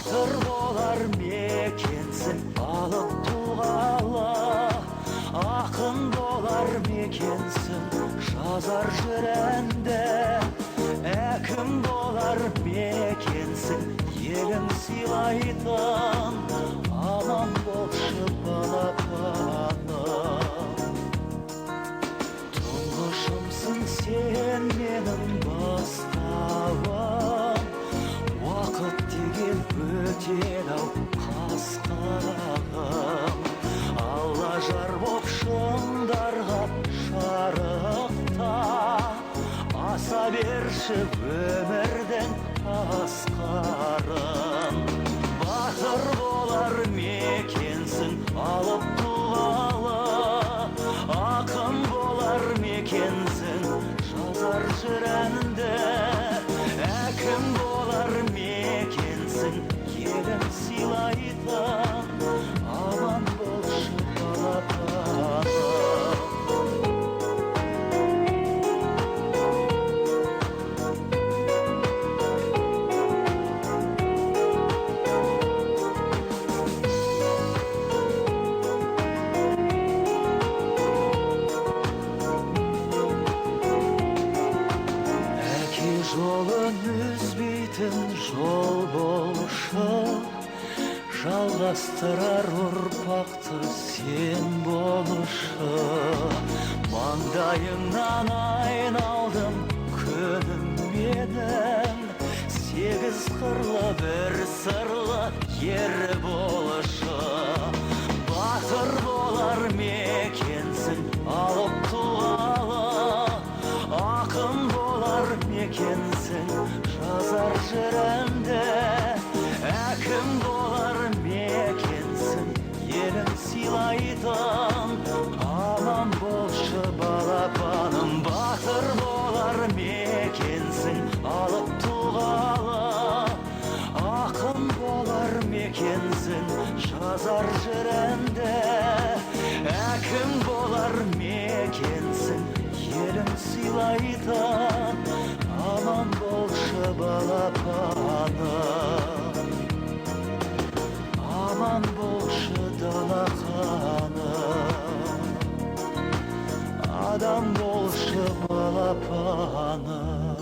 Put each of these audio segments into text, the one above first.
Батыр болар мекенсің алып туғалы, ақын болар мекенсің жазар жыр әнді, әкім болар мекенсің елін сыйлайтын, аман болшы балапаным. Тұңғышымсың сен менің бастауым, уақыт деген өтеді-ау қас-қағым. Алла жар боп шыңдарға шарықта, аса берші өмірдің асқарын. Батыр болар мекенсің алып туғалы, ақын болар мекенсің жазар жыр әнді, әкім болар мекенсің елін сыйлайтын, аман болшы балапаным. Жолын үзбейтін жол болшы, жалғастырар ұрпақты сен болшы. Маңдайыңнан айналдым күнім менің, сегіз қырлы бір сырлы ер болшы. Батыр болар мекенсің алып туғалы, ақын болар мекенсің жазар жыр әнді, әкім болар мекенсің елін сыйлайтын, аман болшы балапаным. Батыр болар мекенсің алып туғалы, ақын болар мекенсің жазар жыр әнді, әкім болар мекенсің елін сыйлайтын, аман болшы балапаным. Аман болшы дала ханым, адам болшы балапаным.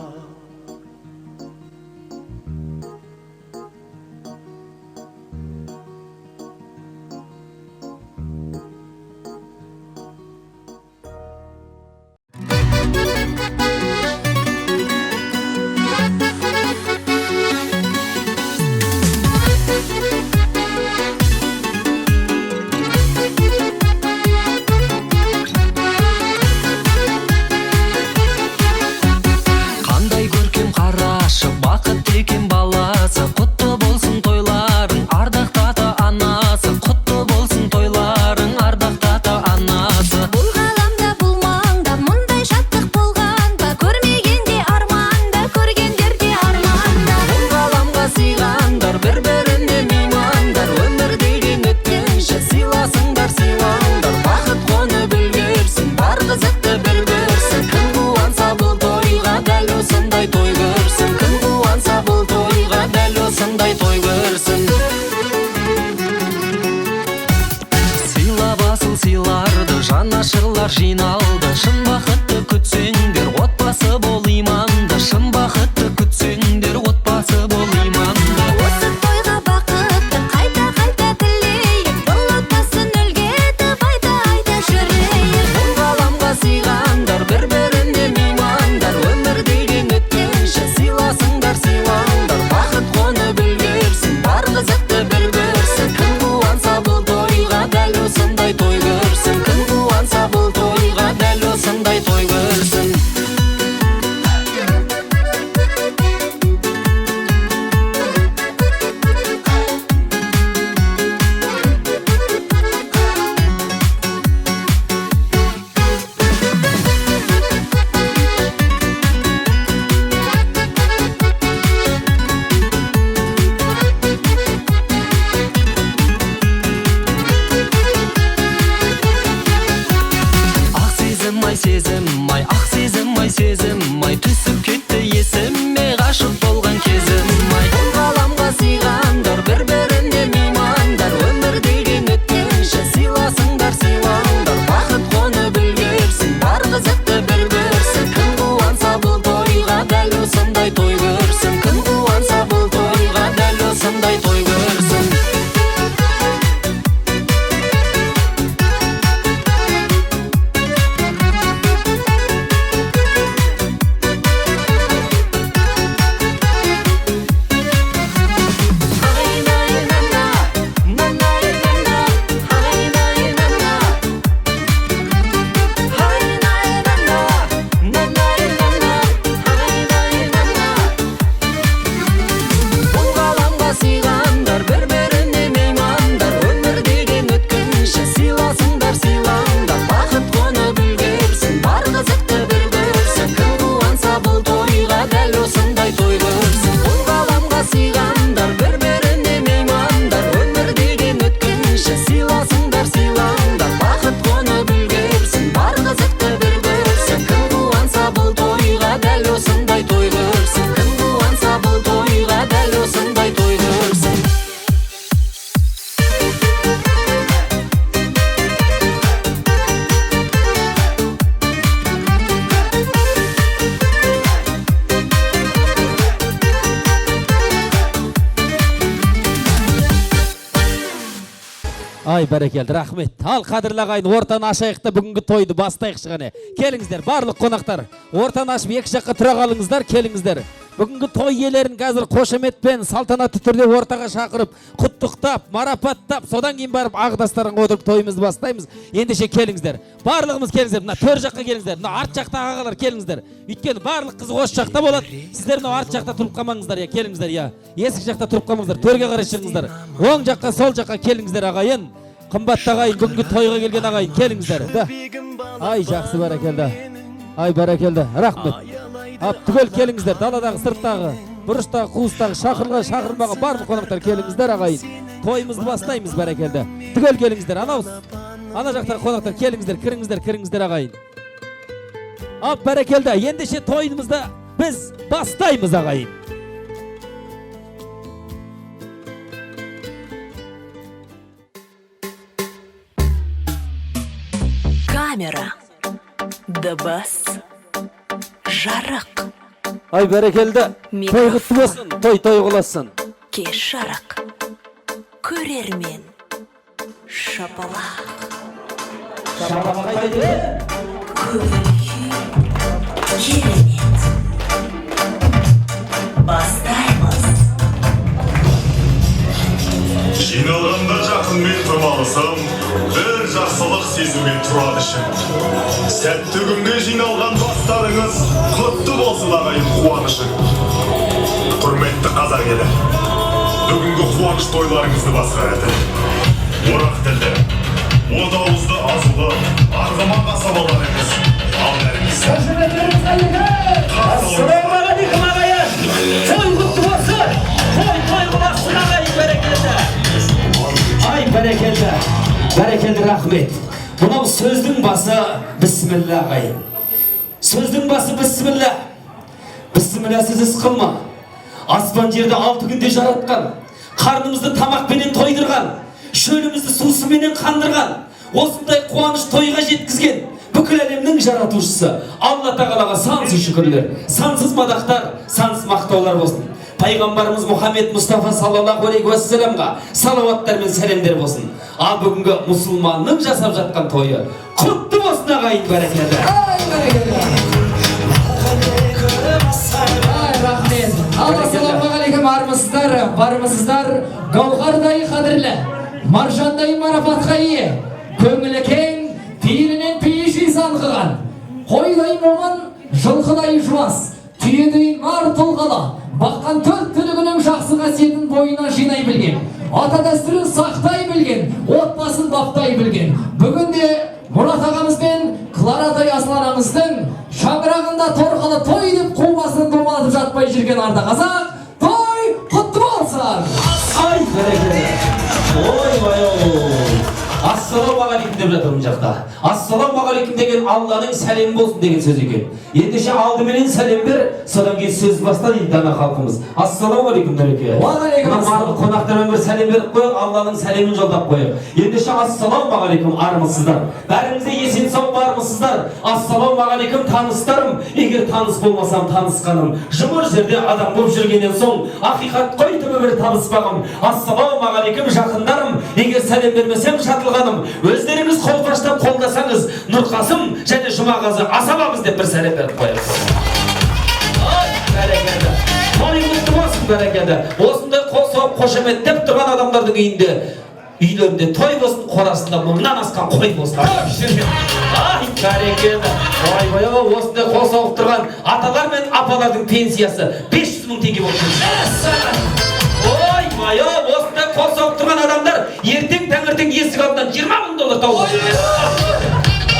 Ай, бәрекелді, рахмет. Ал қадірлі ағайын, ортаны ашайық та бүгінгі тойды бастайықшы ғане. Келіңіздер, барлық қонақтар. Ортаны ашып екі жаққа тұра қалыңыздар, келіңіздер. Бүгінгі той иелерін қазір қошеметпен салтанатты түрде ортаға шақырып, құттықтап, марапаттап, содан кейін барып ағдастарын отырып тойымызды бастаймыз. Ендеше келіңіздер. Барлығымыз келіңіздер. Мына төр жаққа келіңіздер. Мына арт жақта ағалар келіңіздер. Өйткені барлық қызық осы жақта болады. Сіздер мына арт жақта тұрып қалмаңыздар, келіңіздер, есік жақта тұрып қалмаңыздар. Төрге қарай шығыңыздар. Оң жаққа, сол жаққа келіңіздер ағайын. Қымбатты ағайын, бүгінгі тойға келген ағайын, келіңіздер. Ай, жақсы, бәрекелді. Ай, бәрекелді. Рахмет. Ап, түгел келіңіздер. Даладағы, сырттағы, бұрыштағы, қуыстағы, шақырылмаға барлық қонақтар келіңіздер ағайын. Тойымызды бастаймыз, бәрекелді. Түгел келіңіздер. Ана жақтағы қонақтар келіңіздер, кіріңіздер ағайын. Ап, бәрекелді. Ендеше тойымызды біз бастаймыз ағайын. Камера, дыбыс, жарық. Ай, бәрекелді. Той құтты болсын, той қыласын. Кеш жарық, көрермен, шапалақ. Шапалақ қайда деді? Керемет. Бастаймыз. Жиналғанда жақынмен тұрмалысым, бір жақсылық сезуге тұрады ішім. Сәтті күнге жиналған достарыңыз, құтты болсын ағайын қуанышың. Құрметті қазақ елі, бүгінгі қуаныш тойларыңызды басқарады. Орақ тілді, от ауызды азулы, арғымақ асабалар емес, ал бәріміз. Ассалаумағалейкум ағайын. Той құтты болсын. Той қыласын ағайын, бәрекелді. Ай, бәрекелді, рахмет. Бұнау сөздің басы бісміллә ағайын. Сөздің басы бісміллә. Бісмілләсіз іс қылма. Аспан жерді 6 күнде жаратқан, қарнымызды тамақпенен тойдырған, шөлімізді сусыменен қандырған, осындай қуаныш тойға жеткізген бүкіл әлемнің жаратушысы Алла тағалаға сансыз шүкірлер, сансыз мадақтар, сансыз мақтаулар болсын. Пайғамбарымыз Мұхаммед Мұстафа саллаллаху алейхи уассаламға салауаттар мен сәлемдер болсын. Ал бүгінгі мұсылманның жасап жатқан тойы құтты болсын ағайын, бәрекелді. Рахмет. Ассалаумағалейкум, армысыздар, бармысыздар. Гауһардай қадірлі, маржандай марапатқа ие, көңілі кең, пейілінен пейіші салқыған, қойдай момын, жылқыдай жуас, түйедей нар тұлғалы, баққан төрт түлігінің жақсы қасиетін бойына жинай білген, ата дәстүрін сақтай білген, отбасын баптай білген. Бүгінде Мұрат ағамыз бен Кларадай Асланамыздың шаңырағында торқалы той деп қубасын домалатып жатпай жүрген арда қазақ, той құтты болсын. Ай, бәрекелді. Ой. Ассалаумағалейкум деп жатырмын жақта. Ассалаумағалейкум деген Алланың сәлем болсын деген сөз екен. Ендеше алдыменен сәлем бер, содан кейін сөз баста дейді дана халқымыз. Ассалаумағалейкум нұреке. Барлық қонақтармен бір сәлем беріп қойып, Алланың сәлемін жолдап қойып. Ендеше ассалаумағалейкум, армысыздар. Бәріңізде есен сау бармысыздар. Ассалаумағалейкум таныстарым. Егер таныс болмасам танысқаным, жұмыр жерде адам болып жүргеннен соң ақиқат қой түбі бір табыспағым. Ассалаумағалейкум жақындарым. Егер сәлем бермесем шатылғаным, өздеріңіз қолпаштап қолдасаңыз, Нұрқасым және Жұмағазы асабамыз деп бір сәлем беріп қоясыз. Ай, бәрекелді. Той құтты болсын, бәрекелді. Осындай қол соғып қошеметтеп тұрған адамдардың үйлерінде той болсын, қорасында мыңнан асқан қой болсын. Ай, бәрекелді. Ой, осындай қол соғып тұрған аталар мен апалардың пенсиясы 500 мың теңге болып тұрсын. Ой, осындай қол соғып тұрған адамдар ертең таңертең есік алдынан 20 мың доллар тауып отыр.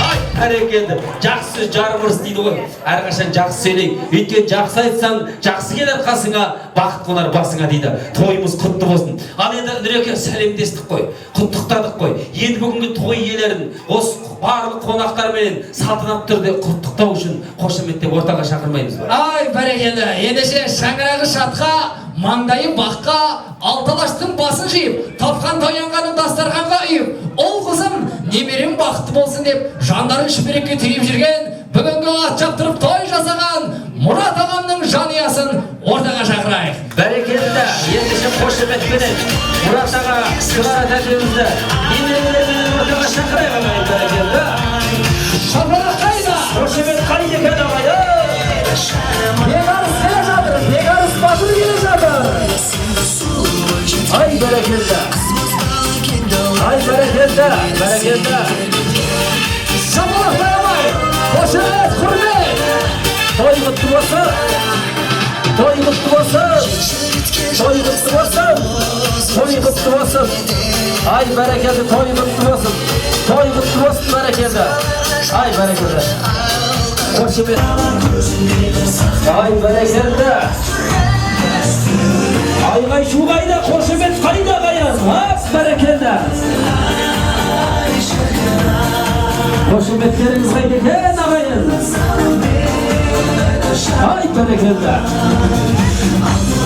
Ай, бәрекелді. Жақсы сөз жарым ырыс дейді ғой. Әрқашан жақсы сөйлей. Өйткені жақсы айтсаң, жақсы келер қасыңа, бақыт қонар басыңа дейді. Тойымыз құтты болсын. Ал енді нұреке сәлемдестік қой, құттықтадық қой. Енді бүгінгі той иелерін осы барлық қонақтармен салтанатты түрде құттықтау үшін қошеметтеп ортаға шақырмаймыз ба? Ай, бәрекелді. Ендеше шаңырағы шатқа, маңдайы баққа, алталаштың басын жиып, тапқан тоянғанын дастарханға үйіп, ол қызым немерем бақытты болсын деп жандарын шүберекке түйіп жүрген, бүгінгі ат жаптырып той жасаған Мұрат ағамның жанұясын ортаға шақырайық. Бәрекелді. Ендеше қошеметпенен Мұрат аға Клара тәтемізді немерелерімен ортаға шақырайық ағайын бәрекелді. Шапалақ қайда? Қошемет қайда екен ағайын? Бекарыс келе жатыр, Бекарыс батыр келе жатыр. Ай бәрекелді. Ай бәрекелді, бәрекелді. Шапалақ қайамай, қошемет, құрмет. Той құтты болсын. Той құтты болсын. Той құтты болсын. Той құтты болсын. Ай бәрекелді, той құтты болсын. Той құтты болсын бәрекелді. Ай бәрекелді. Қошемет. Ай бәрекелді. Айғай шу қайда, қошемет қайда қаян? Ас бәрекелді. Қошеметтеріңіз қайда екен ағайын? Ай бәрекелді.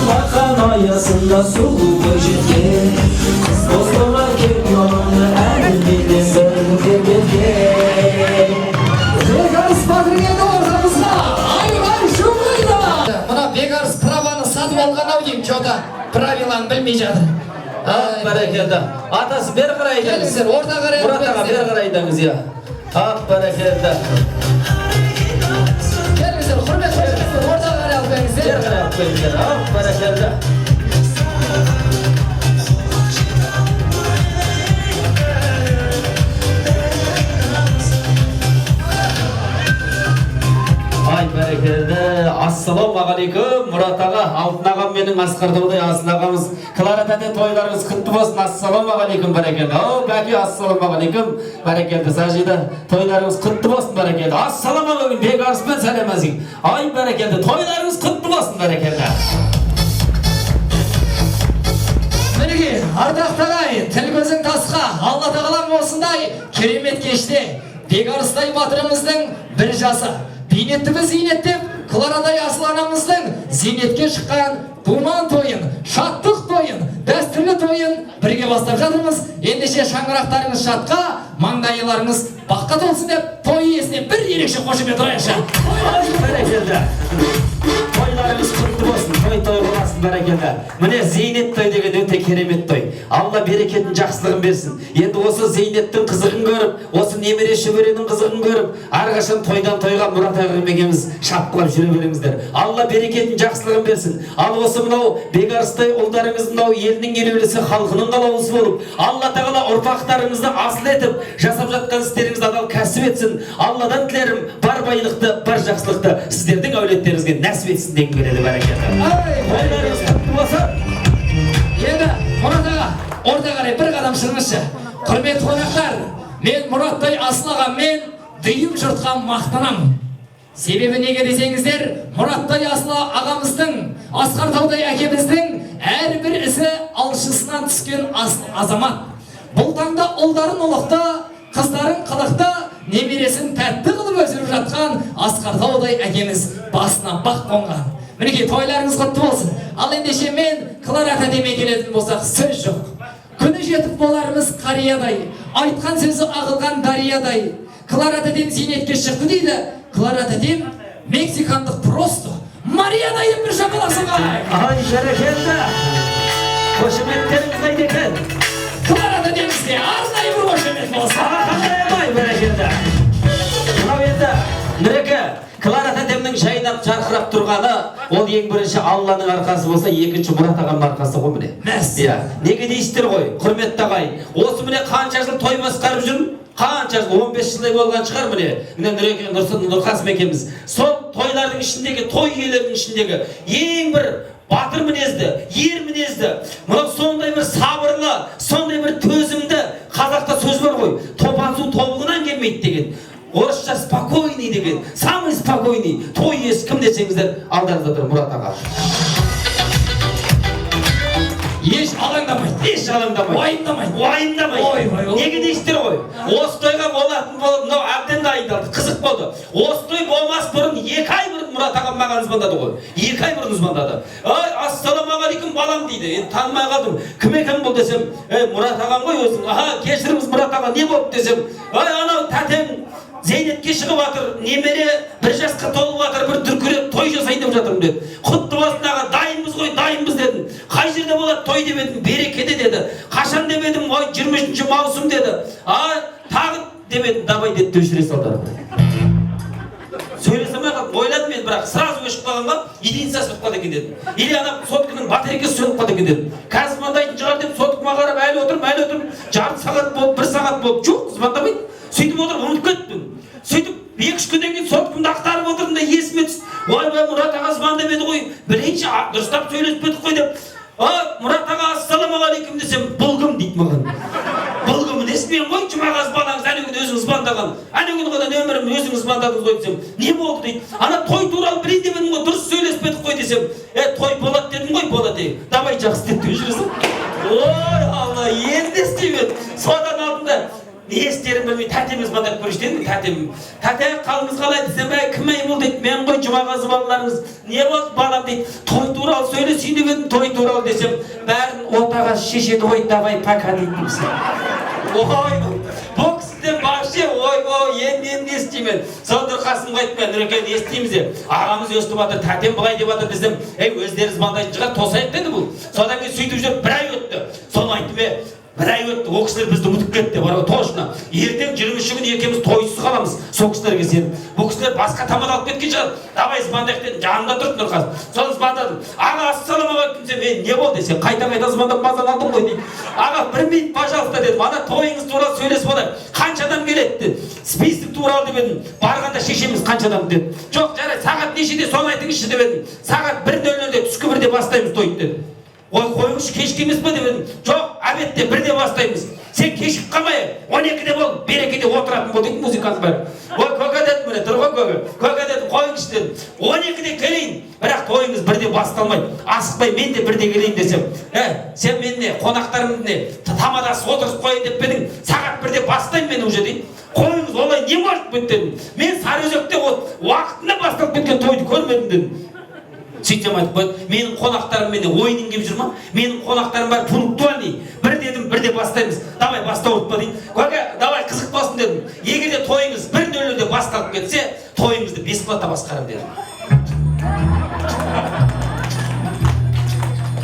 Бақан аясында сұлу бойжеткен қыз бозбала кеп маңына әңгімеден бір тербеткен. Бекарыс батыр келді ортамызға. Айғай шу қайда? Мына Бекарыс праваны сатып алған ау деймін, жода правиланы білмей жатыр. Ақ бәрекелді. Атасы бер қарайдыңыз. Келіңіздер, орта қарай. Мұрат аға бер қарайдыңыз, я. Ақ бәрекелді. Келіңіздер, құрмет қошеметтер, орта қарай алып келіңіздер. Бер қарай алып келіңіздер. Ақ бәрекелді. Ай бәрекелді. Ассалаумағалейкум Мұрат аға, Алтын ағам менің Асқар-таудай Асын ағамыз. Клара тәте тойларыңыз құтты болсын. Ассалаумағалейкум бәрекелді. Ау бәке ассалаумағалейкум бәрекелді. Сажида тойларыңыз құтты болсын бәрекелді. Ассалаумағалейкум Бекарыспен сәлемәзік. Ай бәрекелді. Тойларыңыз құтты болсын бәрекелді. Мінеке, ардақты ағайын, тіл көзің тасқа, Алла тағалам осындай керемет кеште Бекарыстай батырымыздың бір жасы. Бейнеттігі зейнеттеп, Кларадай асыл анамыздың зейнетке шыққан думан тойын, шаттық тойын, дәстүрлі тойын бірге бастап жатырмыз. Ендеше шаңырақтарыңыз шатқа, маңдайларыңыз баққа толсын деп, той иесіне бір ерекше қошемет ұрайықшы. Ай бәрекелді. Тойларыңыз құтты болсын, той боласын бәрекелді. Міне зейнет той деген өте керемет той. Алла берекетін жақсылығын берсін. Енді осы зейнеттің қызығын көріп, осы немере шөберенің қызығын көріп, әрқашан тойдан тойға Мұрат ағам екеуміз шапқылап жүре беріңіздер. Алла берекетін жақсылығын берсін. Ал осы мынау Бекарыстай ұлдарыңыз мынау елінің елеулісі, халқының қалаулысы болып, Алла тағала ұрпақтарыңызды асыл етіп, жасап жатқан істеріңізді адал кәсіп етсін. Алладан тілерім бар байлықты, бар жақсылықты сіздердің әулеттеріңізге нәсіп етсін деген келеді бәрекелді. Тойларыңыз құтты болсын. Енді Мұрат аға, орта қарай бір қадам шығыңызшы. Құрметті қонақтар, мен Мұраттай асыл ағаммен дүйім жұртқа мақтанамын. Себебі неге десеңіздер, Мұраттай асыл ағамыздың, Асқар-таудай әкеміздің әрбір ісі алшысынан түскен азамат. Бұл таңда ұлдарын ұлықты, қыздарын қылықты, немересін тәтті қылып өсіріп жатқан Асқар-таудай әкеміз басына бақ қонған. Мінеке, тойларыңыз құтты болсын. Ал ендеше мен Клара тәтеме келетін болсақ сөз жоқ. Күні жетіп боларымыз қариядай, айтқан сөзі ағылған дариядай. Клара тәтем зейнетке шықты дейді. Клара тәтем мексикандық просто Мариядай бір шапалақсыға. Ай бәрекелді. Қошеметтеріңіз қайда екен? Клара тәтемізге арнайы бір қошемет болсын. Ай бәрекелді. Мынау енді Нұреке, Клара тәтемнің жайнап жарқырап тұрғаны, ол ең бірінші Алланың арқасы болса, екінші Мұрат ағамның арқасы ғой міне. Мәс. Иә, неге дейсіздер ғой, құрметті ағайын. Осы міне қанша жыл той басқарып жүрмін? Қанша жыл, 15 жылдай болған шығар міне. Міне Нұреке Нұрқасым екеуміз. Сол тойлардың ішіндегі, той иелерінің ішіндегі ең бір батыр мінезді, ер мінезді, мынау сондай бір сабырлы, сондай бір төзімді. Қазақта сөз бар ғой, топан су тобылғынан келмейді деген. Орысша спокойный деген, самый спокойный той иесі кім десеңіздер, алдарыңызда тұр Мұрат аға. Еш алаңдамайды. Еш алаңдамайды. Уайымдамайды. Неге дейсіздер ғой? Осы тойға болатын болып, мынау әбден дайындалды, қызық болды. Осы той болмас бұрын 2 ай бұрын Мұрат ағам маған звондады ғой. 2 ай бұрын звондады. Ай, ассалаумағалейкум балам дейді. Енді танымай қалдым. Кім екен бұл десем, Мұрат ағам ғой өзің. Аха, кешіріңіз Мұрат аға, не болды десем, ай, анау тәтем зейнетке шығып жатыр, немере 1 жасқа толып жатыр, бір дүркіреп той жасайын деп жатырмын деді. Құтты болсын аға, дайын Дайынбыз ғой, дайынбыз дедім. Қай жерде болады той деп едім, берекеде деді. Қашан деп едім, ой 23 маусым деді. Тағы деп едім, давай деді, өшіре салды. Сөйлесемей қалып, ойладым мен, бірақ сразу өшіп қалғанға единица сынып қалды екен дедім. Или ана сотканың батарейкасы сөніп қалды екен дедім. Қазір звондайтын шығар деп соткама қарап әлі отырмын, жарты сағат болып, 1 сағат болып, жоқ, звондамайды. Сөйтіп отырып, ұмытып кеттім. Сөйтіп 2-3 күннен кейін соткамды ақтарып отырдым да есіме түсті. Ойбай, Мұрат аға звондап еді ғой, білейінші, дұрыстап сөйлеспедік қой деп. Мұрат аға, ассалаумағалейкум десем, бұлғым дейді маған. Бұлғымын естімеймін ғой, Жұмағазы балаңыз әне күні өзіңіз звондаған. Әне күні ғана нөмірім өзіңіз звондадыңыз ғой десем, не болды дейді. Ана той туралы білейін деп едім ғой, дұрыс сөйлеспедік қой десем, той болады дедім ғой, болады. Давай жақсы деп жүресің. Ой, Алла, енді естимін. Содан алдында не істерін білмей, тәтеміз звондап көріштен, тәте қалыңыз қалай десем, кім бұл дейді, мен ғой Жұмағазы балаларыңыз, не болды балам дейді, той туралы сөйлесейін деп едім, той туралы десем, бәрін отағасы шешеді, ой, давай пока дейді. Ой, бұл кісіден вообще, ой, енді естимін. Сонда қасым қайтып, мен Нұрекең естиміз де, ағамыз өстіп жатыр, тәтем бұлай деп жатыр десем, өздері звондайтын шығар, тосайық деді бұл. Содан кейін сөйтіп жүріп 1 ай өтті. Соны айтып, 1 ай өтті, о кісілер бізді ұмытып кетті, точно. Ертең 23 күні екеуміз тойсыз қаламыз, сол кісілерге сеніп. Бұл кісілер басқа тамақ алып кеткен шығар. Давай звондайық дедім, жанымда тұрды Нұрқазы. Соны звондадым. Аға, ассалаумағалейкум десем, не болды десем, қайта звондап мазаны алдым ғой дейді. Аға, 1 минут, пожалуйста дедім. Ана тойыңыз туралы сөйлесіп алайық. Қанша адам келеді деді. Список туралы деп едім. Барғанда шешеміз қанша адам деді. Жоқ, жарайды, сағат нешеде соны айтыңызшы деп едім. Сағат 1:00-де түскі 1-де бастаймыз тойды деді. Ой, қойыңыз кешкі емес пе деп едім. Жоқ, обедте 1-де бастаймыз. Сен кешіп қалмай, 12-де бол, берекеде отыратын бол дейді музыкант бәрі. Ой, көке дедім, міне тұр ғой көке. Көке дедім, қойыңызшы дедім. 12-де келейін, бірақ тойыңыз 1-де басталмайды. Асықпай мен де 1-де келейін десем. Сен менне қонақтарымды тамадасы отырып қойын деп едің. Сағат 1-де бастаймын мен уже дейді. Қойыңыз олай не может быть дедім. Мен Сарыөзекте уақытында басталып кеткен тойды көрмедім дедім. Сөйтсем айтып қойды, менің қонақтарым менен ойын кеп жүр ма? Менің қонақтарым бәрі пунктуальный. 1 дедім, 1-де бастаймыз. Давай бастау ұтпа дейді. Көке, давай қызық болсын дедім. Егерде тойыңыз 1:00-де басталып кетсе, тойыңызды бесплатно басқарам дедім.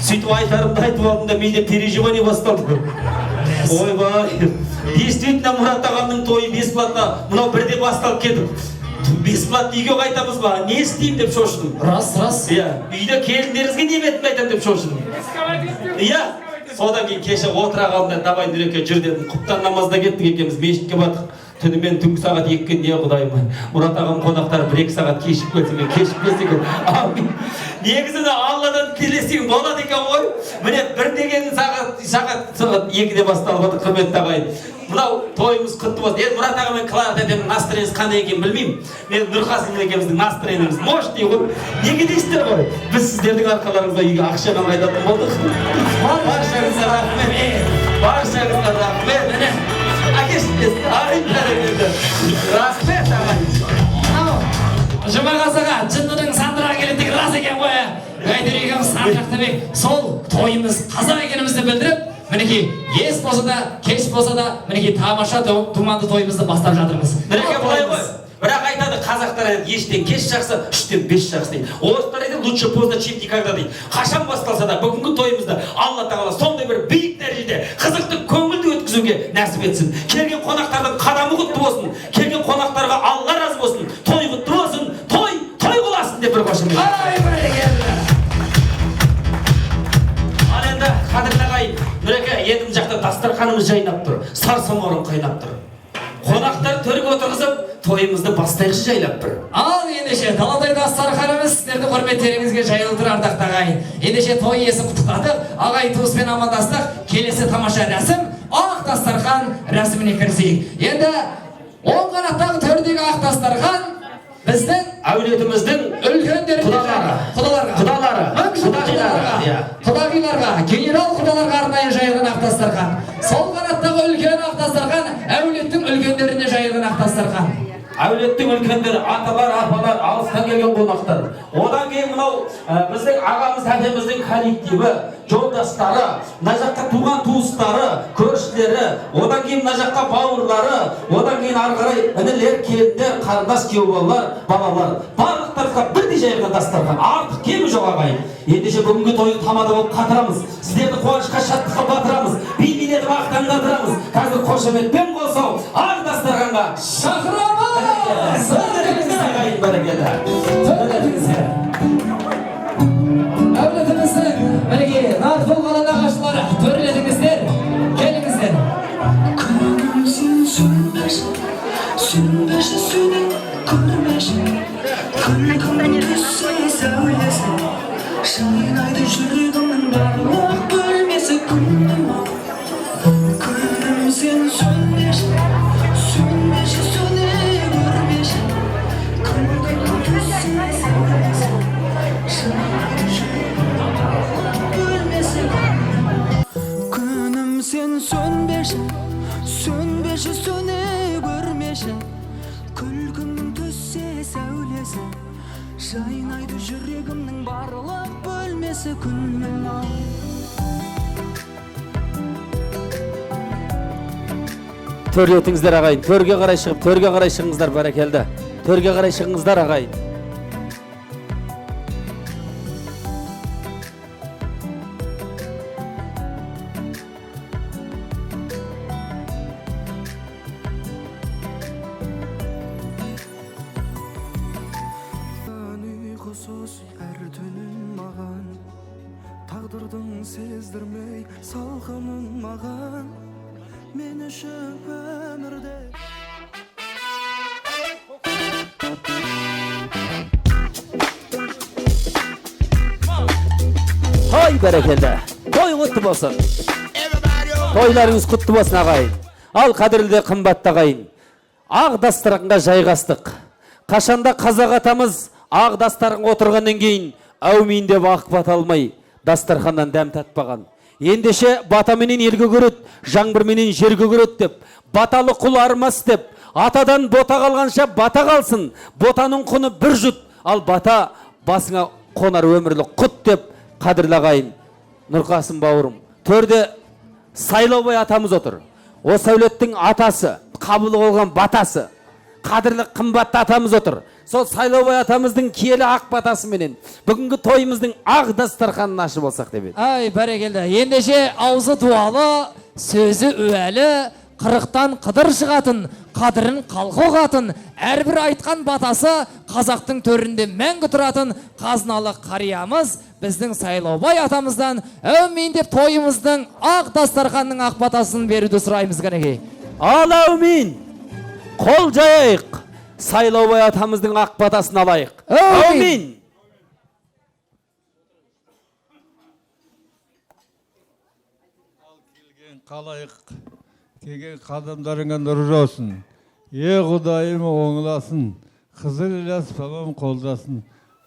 Сөйтіп айтарымды айтып алдым да менде переживание басталды. Ойбай, действительно Мұрат ағамның тойы бесплатно, мынау 1-де басталып кетіп. Бесплатно үйге қайтамыз ба? Не істеймін деп шошыдым. Рас. Үйде келіндеріңізге не бетін айтам деп шошыдым. Содан кейін кеше отыра қалдым, давай Нұреке жүр дедім. Құптан намазда кеттік екеуміз, мешітке бардық. Түнімен түнгі сағат 2-ге не құдайым. Мұрат ағам қонақтары 1-2 сағат кешіп келсе екен. Амин. Негізінде Алладан тілесең болады екен ғой. Міне 1 деген сағат 2-де басталып отыр, құрметті ағайын. Мынау тойымыз құтты болсын. Енді Мұрат ағамен Клара тәтемнің настроениесі қандай екенін білмеймін. Мен Нұрқасым екеуміздің настроениеміз мош дей ғой. Неге дейсіздер ғой? Біз сіздердің арқаларыңызға үйге ақша қайтатын болдық. Баршаңызға рахмет. Баршаңызға рахмет. Әкешіңіз, рахмет ағайын. Жұмағазыға жынның сандыра келетігі рас екен ғой. Гайдерегім сандырақтабек сол тойымыз қазақ екенімізді білдіріп, мінекей ес болса да, кеш болса да, мінекей тамаша думанды тойымызды бастап жатырмыз. Мінекей бұлай ғой. Бірақ айтады қазақтар ештен кеш жақсы, 3-тен 5 жақсы дейді. Орыстар айтады лучше поздно, чем никогда дейді. Қашан басталса да бүгінгі тойымызда Алла тағала сондай бір биік дәрежеде қызықты көңілді өткізуге нәсіп етсін. Келген қонақтардың қадамы құтты болсын. Келген қонақтарға Алла разы болсын. Той құтты болсын. Той қыласын деп бір қошемет. Ал енді қадірлі ағайын, Нұреке, енді жақта дастарханымыз жайнап тұр. Сарсаморын қайнап тұр. Қонақтар төрге отырғызып, тойымызды бастайықшы жайлап бір. Ал ендеше даладай дастарханымыз сіздерді құрметтеріңізге жайылып тұр ардақтағы ағайын. Ендеше той иесін құттықтадық, ағайын туыспен амандастық. Келесі тамаша рәсім ақ дастархан рәсіміне кірісейік. Енді оң қанаттағы төрдегі ақ дастархан біздің әулетіміздің құдағиларға, генерал құдаларға арнайы жайылған ақ дастархан. Сол қанаттағы үлкен ақ дастархан әулеттің үлкендеріне жайылған ақ дастархан. Әулеттің үлкендері, аталар, апалар, алыстан келген қонақтар. Одан кейін мынау біздің ағамыз тәтеміздің коллективі, жолдастары, мына жаққа туған туыстары, көршілері, одан кейін мына жаққа бауырлары, одан кейін ары қарай інілер, келіндер, қарындас, күйеу балалар, барлық тарafқа бірдей жайылған дастархан. Артық кемі жоқ ағайын. Ендеше бүгінгі тойды тамада болып қатырамыз. Сіздерді қуанышқа, шаттыққа батырамыз. Би-билетіп ақтаңдатырамыз. Қазір қошеметпен қосау ақ дастарханға шақырамыз. ағайын бәрекелді. Төрлетіңіздер. Әулетіміздің мінеки нар толғалы нағашылары төрлетіңіздер. Келіңіздер. Күнім сен сөнбеші, сөнбеші сөніп көрмеші. Күлкің түссе сәулесі, жайнайды жүрегімнің барлық бөлмесі күнім ау. Күнім сен сөнбеші, сөнбеші сөніп көрмеші. Күлкің түссе сәулесі, жайнайды жүрегімнің барлық бөлмесі күнім ау. Күнім сен сөнбеші, сөнбеші сөніп көрмеші. Күлкіңнің түссе сәулесі, жайнайды жүрегімнің барлық бөлмесі күнім ау. Төрлетіңіздер ағайын, төрге қарай шығып, төрге қарай шығыңыздар бәрекелді. Төрге қарай шығыңыздар ағайын. Ұйқысыз әр түнін маған, тағдырдың сездірмей салқынын маған, мен үшін өмірде. Той бәрекелді. Той құтты болсын. Тойларыңыз құтты болсын ағайын. Ал қадірлі қымбатты ағайын. Ақ дастарханға жайғастық. Қашанда қазақ атамыз ақ дастарханға отырғаннан кейін әумин деп ақ бата алмай дастарханнан дәм татпаған. Ендеше батаменен елге көреді, жаңбырменен жерге көреді деп, баталы құл армас деп, атадан бота қалғанша бата қалсын, ботаның құны бір жұт, ал бата басыңа қонар өмірлік құт деп, қадірлі ағайын, Нұрқасым бауырым, төрде Сайлаубай атамыз отыр. Осы әулеттің атасы, қабыл болған батасы, қадірлі қымбатты атамыз отыр. Сол Сайлаубай атамыздың киелі ақ батасы менен бүгінгі тойымыздың ақ дастарханын ашып болсақ деп еді. Ай, бәрекелді. Ендеше аузы дуалы, сөзі уәлі, қырықтан қыдыр шығатын, қадірін қалқы қатын, әрбір айтқан батасы қазақтың төрінде мәңгі тұратын қазыналы қариямыз біздің Сайлаубай атамыздан әумин деп тойымыздың ақ дастарханның ақ батасын беруді сұраймыз кәнекей. Ал әумин, қол жайық, Сайлаубай атамыздың ақ батасын алайық. Әумин. Қалайық, келген қадамдарыңа нұр жаусын. Құдайым оңыласын, қызыл ілас памам қолдасын.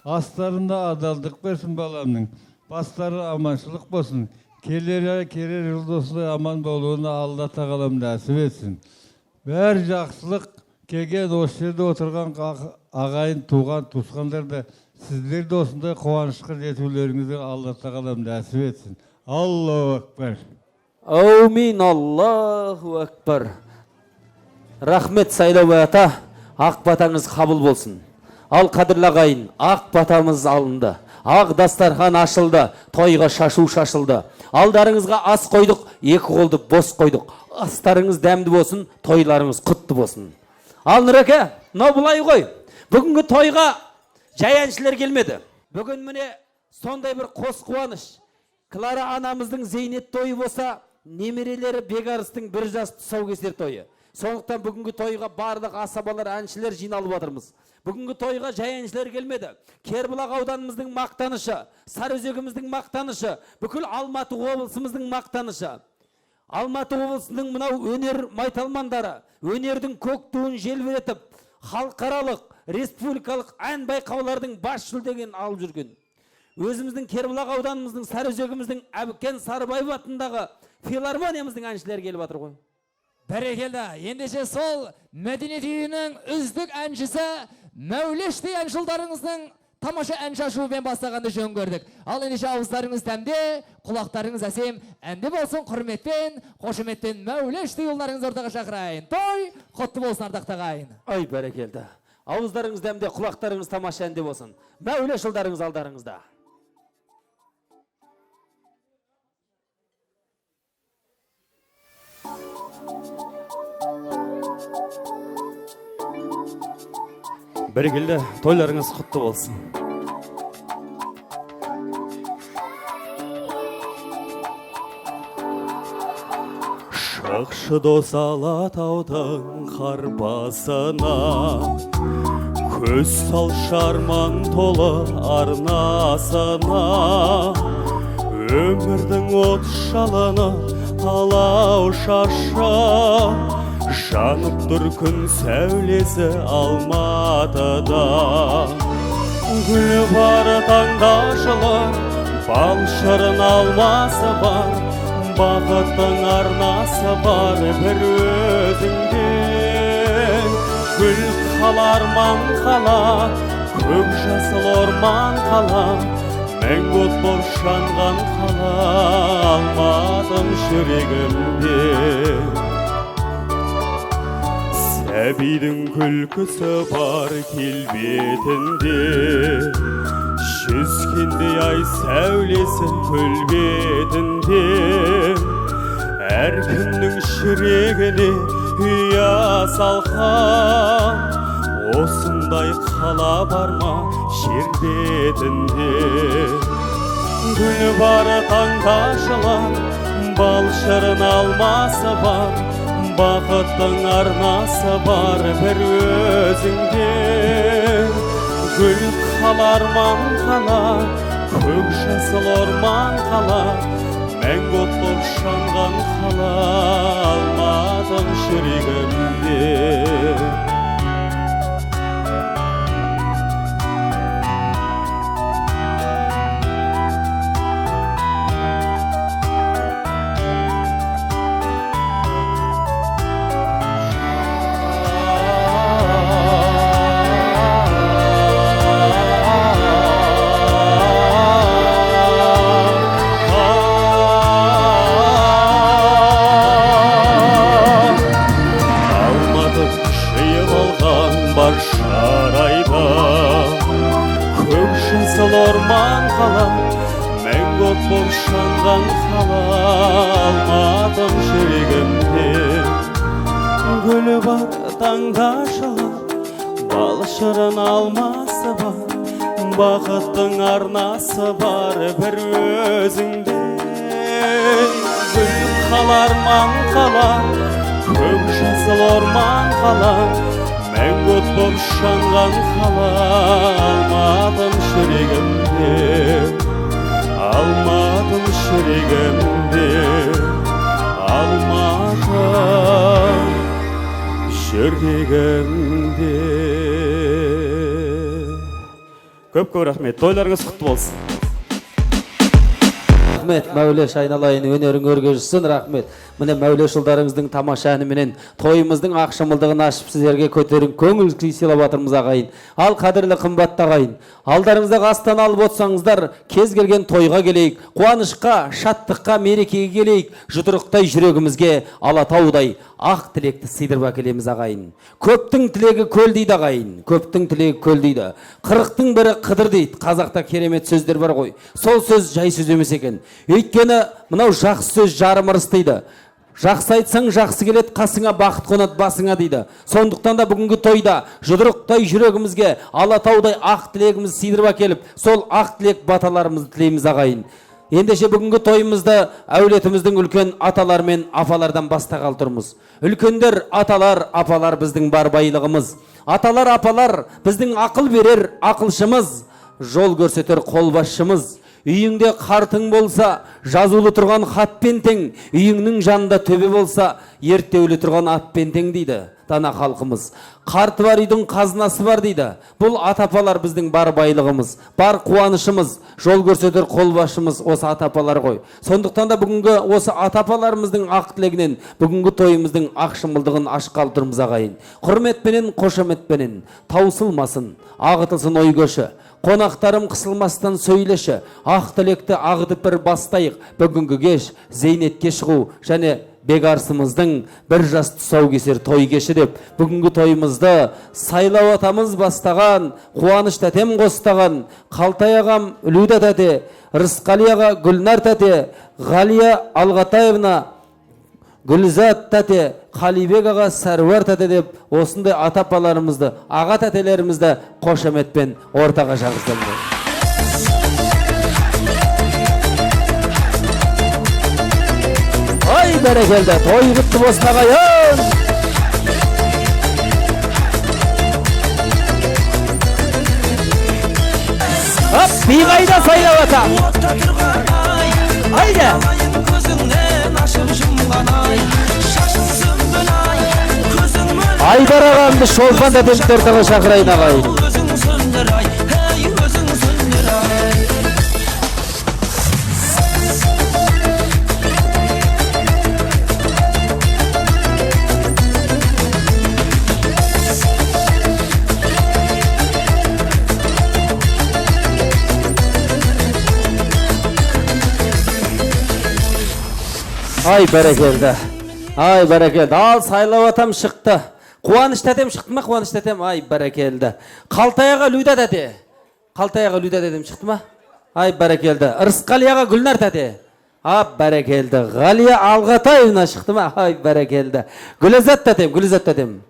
Астарында адалдық берсін баламның, бастары аманшылық болсын. Келер жылдосылы аман болуына Алла тағалам нәсіп етсін. Бәр жақсылық келген осы жерде отырған ағайын туған туысқандарды сіздер де осындай қуанышқа жетулеріңізді Алла тағалам нәсіп етсін. Аллаху акбар. Әумин, Аллаху акбар. Рахмет Сайлаубай ата, ақ батаңыз қабыл болсын. Ал қадірлі ағайын, ақ батамыз алынды. Ақ дастархан ашылды, тойға шашу шашылды. Алдарыңызға ас қойдық, екі қолды бос қойдық. Астарыңыз дәмді болсын, тойларыңыз құтты болсын. Ал Нұреке, мынау бұлай ғой. Бүгінгі тойға жай әншілер келмеді. Бүгін міне сондай бір қос қуаныш. Клара анамыздың зейнет тойы болса, немерелері Бегарыстың бір жас тұсаукесер тойы. Сондықтан бүгінгі тойға барлық асабалар, әншілер жиналып отырмыз. Бүгінгі тойға жай әншілер келмеді. Кербұлақ ауданымыздың мақтанышы, Сарыөзегіміздің мақтанышы, бүкіл Алматы облысымыздың мақтанышы. Алматы облысының мынау өнер майталмандары, өнердің көк туын желбіретіп, халықаралық, республикалық ән байқаулардың бас жүлдеген алып жүрген. Өзіміздің Кербұлақ ауданымыздың, Сарыөзегіміздің Әбікен Сарыбаев атындағы филармониямыздың әншілері келіп жатыр ғой. Бәрекелді. Ендеше сол мәдениет үйінің үздік әншісі Мәулешті әншілдарыңыздың тамаша ән шашуымен бастағанды жөн көрдік. Ал ендеше ауыздарыңыз тәмде, құлақтарыңыз әсем, әнді болсын құрметпен, қошеметпен мәулешті ұлдарыңыз ортаға шақырайын. Той, құтты болсын ардақты ағайын. Ай, бәрекелді. Ауыздарыңыз дәмде, құлақтарыңыз тамаша әнде болсын. Мәулеш ұлдарыңыз алдарыңызда. Бәрекелді, тойларыңыз құтты болсын. Шықшы дос Алатаудың қар басына, көз сал шарман толы арнасына. Өмірдің от жалыны алау шаша, жанып тұр күн сәулесі Алматыда. Гүл бар таңда жылы, бал шырын алмасы бар, бақыттың арнасы бар бір өзіңде. Гүл қалар ман қала, көк жасыл орман қала, мәңгі от боп жанған қала алмадым жүрегімде. Сәбидің күлкісі бар келбетінде, жүзгендей ай сәулесі көлбетінде. Әр күннің жүрегіне ұя салқан, осындай қала бар ма жер бетінде. Гүл бар таңда жылы, бал шырын алмасы бар, бақыттың арнасы бар бір өзіңде. Гүл қалар ман қала, көк жасыл орман қала, мәңгі от боп жанған қала алмадым жүрегімде. Орман қала, мәңгі от боп жанған қала алмадым жүрегімде. Гүл бар таңда жылы, бал шырын алмасы бар, бақыттың арнасы бар бір өзіңде. Гүл қалар ман қала, көк жасыл орман қала, мәңгі от боп жанған қала алмадым жүрегімде. Алмадым жүрегімде, алмадым жүрегімде. Көп рахмет, тойларыңыз құтты болсын. Рахмет, Мәулеш айналайын, өнерің өрге жүрсін, рахмет. Міне Мәулеш ұлдарыңыздың тамаша әніменен тойымыздың ақшымылдығын ашып сіздерге көтерін көңіл күй сыйлап жатырмыз ағайын. Ал қадірлі қымбатты ағайын, алдарыңызда астан алып отсаңыздар, кез келген тойға келейік, қуанышқа, шаттыққа, мерекеге келейік, жұдырықтай жүрегімізге Алатаудай ақ тілекті сыйдырып әкелеміз ағайын. Көптің тілегі көл дейді ағайын, көптің тілегі көл дейді. Қырықтың бірі қыдыр дейді. Қазақта керемет сөздер бар ғой. Сол сөз жай сөз емес екен. Өйткені мынау жақсы сөз жарым ырыс дейді. Жақсы айтсаң жақсы келет, қасыңа бақыт қонат басыңа дейді. Сондықтан да бүгінгі тойда жұдырықтай жүрегімізге Алатаудай ақ тілегіміз сыйдырып әкеліп, сол ақ тілек баталарымызды тілейміз ағайын. Ендеше бүгінгі тойымызды әулетіміздің үлкен аталар мен апалардан бастағалы тұрмыз. Үлкендер, аталар, апалар біздің бар байлығымыз. Аталар, апалар біздің ақыл берер ақылшымыз, жол көрсетер қолбасшымыз. Үйіңде қартың болса, жазулы тұрған хатпен тең, үйіңнің жанында төбе болса, ерттеулі тұрған атпен тең дейді дана халқымыз. Қарты бар үйдің қазынасы бар дейді. Бұл атапалар біздің бар байлығымыз, бар қуанышымыз, жол көрсетер қолбасшымыз осы атапалар ғой. Сондықтан да бүгінгі осы атапаларымыздың ақ тілегінен бүгінгі тойымыздың ақ шымылдығын ашқалы тұрмыз ағайын. Құрметпенен, қошеметпенен таусылмасын, ағытылсын ой көші. Қонақтарым қысылмастан сөйлеші. Ақ тілекті ағытып бір бастайық. Бүгінгі кеш зейнетке шығу және бекарсымыздың бір жас тұсау кесер той кеші деп бүгінгі тойымызды Сайлау атамыз бастаған, Қуаныш тәтем қостаған, Қалтай ағам Люда тәте, Рысқали аға Гүлнар тәте, Ғалия Алғатаевна Гүлзат тәте, Қалибек аға Сәруар тәте деп осындай ата-апаларымызды, аға тәтелерімізді қошаметпен ортаға шақырсаңдар. Ай бәрекелді, той құтты болсын ағайын. Биғайда Сайлау ата. Айда. Айдар ағамды шолпан тәтемді ортаға шақырайын ағайын. Ай бәрекелді. Ай бәрекелді. Ал Сайлау атам шықты. Қуаныш тәтем шықты ма? Қуаныш тәтем. Ай бәрекелді. Қалтай аға Люда тәте. Қалтай аға Люда тәтем шықты ма? Ай бәрекелді. Рысқали аға Гүлнар тәте. Ап бәрекелді. Ғалия Алғатаевна шықты ма? Ай бәрекелді. Гүлзат тәтем, Гүлзат тәтем.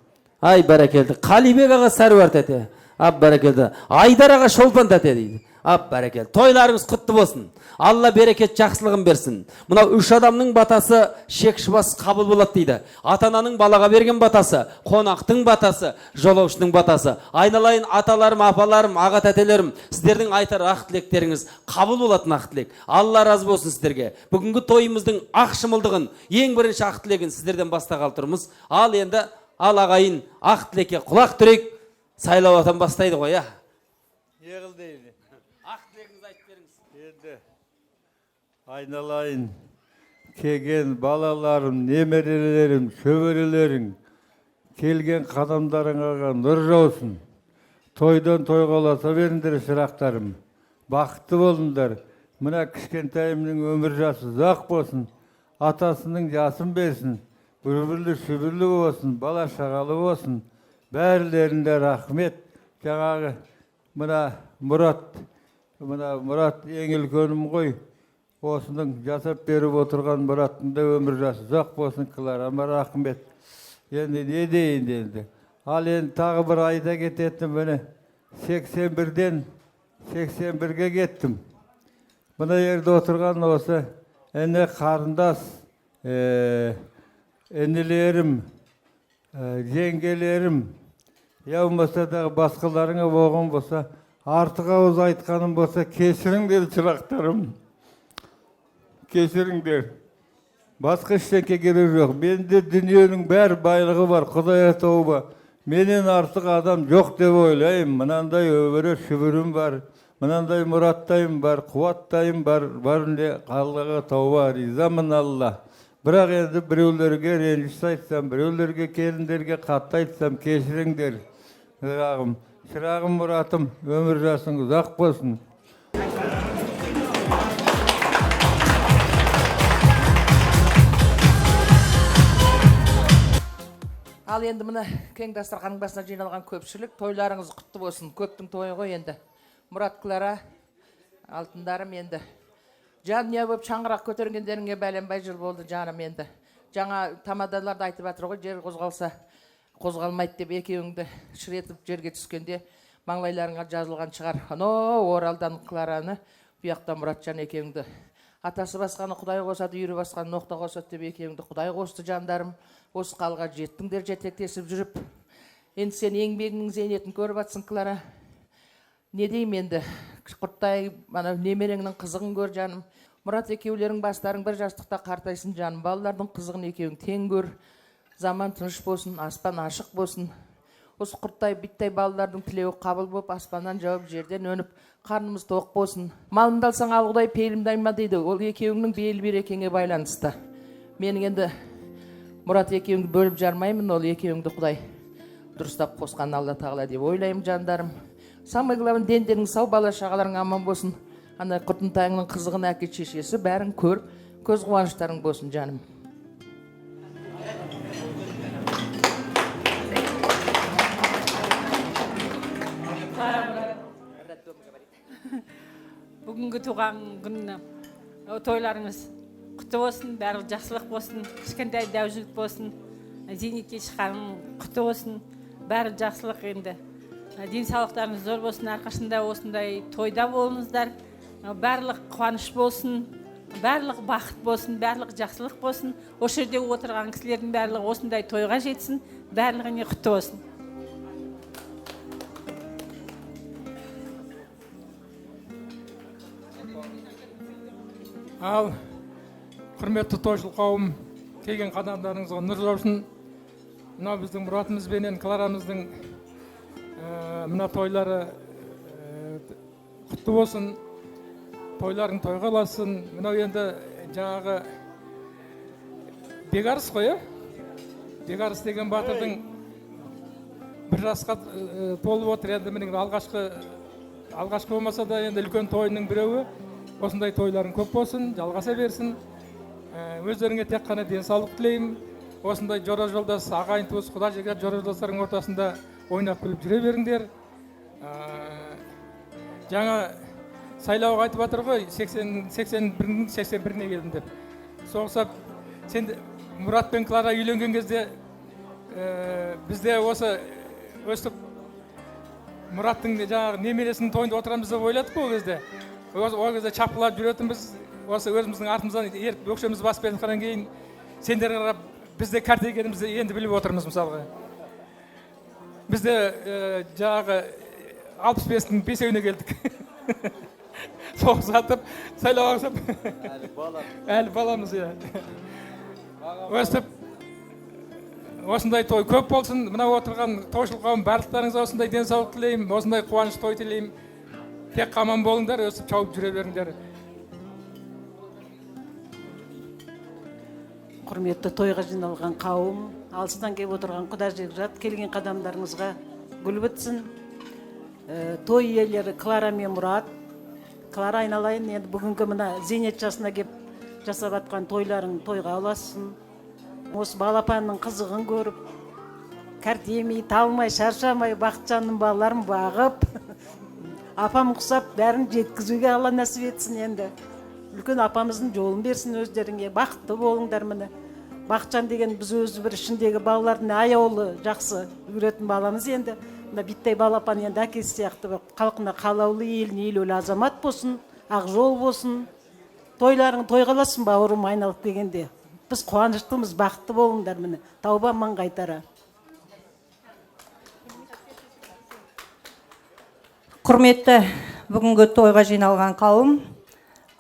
Ай бәрекелді. Қалибек аға Сәруар тәте. Ап бәрекелді. Айдар аға Шолпан тәте дейді. Ап бәрекелді. Тойларыңыз құтты болсын. Алла берекет жақсылығын берсін. Мынау үш адамның батасы шекшібас қабыл болады дейді. Ата-ананың балаға берген батасы, қонақтың батасы, жолаушының батасы. Айналайын аталарым, апаларым, аға тәтелерім, сіздердің айтар ақ тілектеріңіз қабыл болатын ақ тілек. Алла разы болсын сіздерге. Бүгінгі тойымыздың ақ шымылдығын, ең бірінші ақ тілегін сіздерден бастағалы тұрмыз. Ал енді ал ағайын ақ тілекке құлақ түрейік. Сайлау атам бастайды ғой, а? Айналайын, келген балаларым, немерелерім, шөберелерің, келген қадамдарыңаға нұр жаусын. Тойдан тойға оласа беріңдер шырақтарым. Бақытты болыңдар. Мына кішкентайымның өмір жасы ұзақ болсын. Атасының жасын берсін. Бүрбірлі шүбірлі болсын, бала шағалы болсын. Бәрлерінде рахмет. Жаңағы мына Мұрат ең үлкенім ғой. Осының жасап беріп отырған Мұраттың да өмір жасы ұзақ болсын, Кларама рахмет. Енді не дейін енді. Ал енді тағы бір айда кететін мені 81-ден 81-ге кеттім. Мына жерде отырған осы әне қарындас, әнелерім, жеңгелерім, я болмаса да басқаларыңа болған болса, артық ауыз айтқаным болса, кешіріңдер шырақтарым. Кешіріңдер. Басқа ештеңе керек жоқ. Менде дүниенің бәр байлығы бар, Құдай тауба. Менен артық адам жоқ деп ойлаймын. Мынандай өмірі шүбірім бар, мынандай мұраттайым бар, қуаттайым бар, барынде Аллаға тауба, ризамын Алла. Бірақ енді біреулерге ренжіс айтсам, біреулерге келіндерге қатты айтсам, кешіріңдер. Шырағым Мұратым, өмір жасың ұзақ болсын. Ал енді мына кең дастарханның басына жиналған көпшілік, тойларыңыз құтты болсын. Көптің тойы ғой енді. Мұрат, Клара, алтындарым енді. Жанұя болып шаңырақ көтергендеріңе бәленбай жыл болды жаным енді. Жаңа тамадаларды айтып жатыр ғой, жер қозғалса қозғалмайды деп екеуіңді шыретіп жерге түскенде маңлайларыңа жазылған шығар. Оралдан Клараны, бұяқта Мұратжан екеуіңді. Атасы басқаны Құдай қосады, үйірі басқаны ноқта қосады деп екеуіңді Құдай қосты жандарым. Осы қалға жеттіңдер жетектесіп жүріп. Енді сен еңбегіңнің зейнетін көріп атсың, Клара. Не дейм енді? Құрттай немереңнің қызығын көр жаным. Мұрат, екеулерің бастарың бір жастықта қартайсын жаным. Балалардың қызығын екеуің тең көр. Заман тыныш болсын, аспан ашық болсын. Осы құрттай биттай балалардың тілеуі қабыл болып, аспаннан жауып, жерден өніп, қарнымыз тоқ болсын. Малымды алсаң ал Құдай, пейілімді айма дейді. Ол екеуіңнің бейіл берекеңе байланысты. Менің енді Мұрат екеуіңді бөліп жармаймын, ол екеуіңді Құдай дұрыстап қосқан Алла тағала деп ойлаймын жандарым. Самый главный дендерің сау, бала шағаларың аман болсын. Ана Құртынтайыңның қызығын әке шешесі бәрін көріп, көз қуаныштарың болсын жаным. Бүгінгі туған күні тойларыңыз құтты болсын, барлық жақсылық болсын, кішкентай дәужілік болсын, зейнетке шыққаның құтты болсын, барлық жақсылық енді. Денсаулықтарыңыз зор болсын, әрқашанда осындай тойда болыңыздар, барлық қуаныш болсын, барлық бақыт болсын, барлық жақсылық болсын, осы жерде отырған кісілердің барлығы осындай тойға жетсін, барлығына құтты болсын. Ал құрметті тойшыл қауым, келген қадамдарыңызға нұр жаусын. Мына біздің мұратымыз бенен Кларамыздың мына тойлары құтты болсын, тойларың тойға оласын. Мына енді жаңағы Бегарыс қой, Бегарыс деген батырдың бір жасқа толып отыр. Енді менің алғашқы болмаса да енді үлкен тойының біреуі. Осындай тойларың көп болсын, жалғаса берсін. Өздеріңе тек қана денсаулық тілеймін. Осындай жора жолдас, ағайын туыс, құда жекет жора жолдастардың ортасында ойнап күліп жүре беріңдер. Жаңа сайлауға айтып жатыр ғой, 81-іне келдім деп. Соғысап, сен Мұрат пен Клара үйленген кезде бізде осы өстіп Мұраттың жаңағы немересінің тойында отырамыз деп ойладық ол кезде. Ол кезде чапқылап жүретінбіз, осы өзіміздің артымыздан еріп өкшеміз басып бердіқаннан кейін сендерге қарап бізде кәрте екенімізді енді біліп отырмыз мысалға. Бізде жаңағы 65-дің 5-еуіне келдік. Соғыс атып, сайлау ағысып. Әлі баламыз, өстіп, осындай той көп болсын. Мына отырған тойшыл қауым барлықтарыңызға осындай денсаулық тілеймін, осындай қуаныш той тілеймін. Тек аман болыңдар, өсіп чауып жүре беріңдер. Құрметті тойға жиналған қауым, алыстан келіп отырған құда жекжат, келген қадамдарыңызға гүл бітсін. Той иелері Клара мен Мұрат. Клара айналайын, енді бүгінгі мына зейнет жасына кеп жасап атқан тойларың тойға оласын. Осы балапанның қызығын көріп, кәртемей, талмай, шаршамай, бақытжанның балаларын бағып, апам құсап бәрін жеткізуге Алла нәсіп етсін енді. Үлкен апамыздың жолын берсін өздеріңе, бақытты болыңдар міне. Бақытжан деген біз өзі бір ішіндегі балалардың аяулы, жақсы үйретін баламыз енді. Биттай балапан енді әкесі сияқты халқына қалаулы, еліне елеулі азамат болсын, ақ жол болсын. Тойларың тойғаласын бауырым айналып келгенде. Біз қуаныштымыз, бақытты болыңдар міне. Тауба аман қайтара. Құрметті бүгінгі тойға жиналған қауым,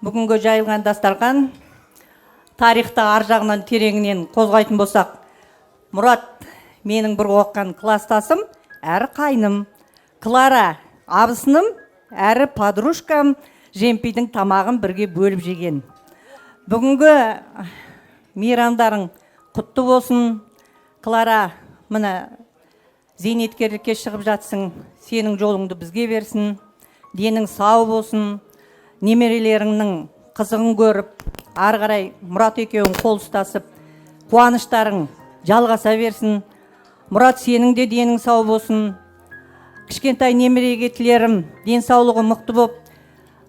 бүгінгі жайылған дастархан, тарихта ар жағынан тереңінен қозғайтын болсақ, Мұрат менің бір оқыған кластасым, әрі қайным, Клара абысыным, әрі подружкам, Жемпейдің тамағын бірге бөліп жеген. Бүгінгі мейрамдарың құтты болсын. Клара, мына зейнеткерлікке шығып жатсың, сенің жолыңды бізге берсін, денің сау болсын, немерелеріңнің қызығын көріп, ары қарай Мұрат екеуің қол ұстасып, қуаныштарың жалғаса берсін. Мұрат, сенің де денің сау болсын, кішкентай немереге тілерім денсаулығы мықты боп,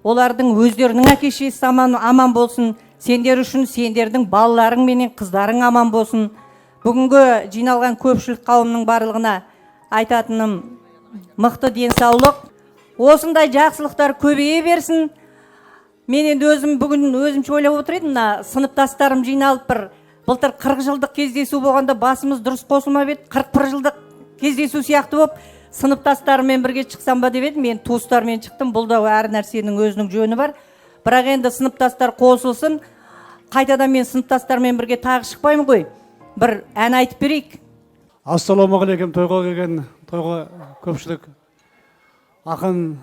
олардың өздерінің әке-шешесі аман болсын, сендер үшін сендердің балаларың менен қыздарың аман болсын. Бүгінгі жиналған көпшілік қауымның барлығына айтатыным, мықты денсаулық, осындай жақсылықтар көбейе берсін. Мен енді өзімше ойлап отыр едім, сыныптастарым жиналып бір былтыр 40 жылдық кездесу болғанда басымыз дұрыс қосылмап еді, 41 жылдық кездесу сияқты болып, сыныптастарыммен бірге шықсам ба деп едім. Мен туыстармен шықтым, бұл да әр нәрсенің өзінің жөні бар. Бірақ енді сыныптастар қосылсын, қайтадан мен сыныптастармен бірге тағы шықпаймын ғой. Бір ән айтып берейік. Ассалаумағалейкум. Тойға келген, тойға көпшілік ақын,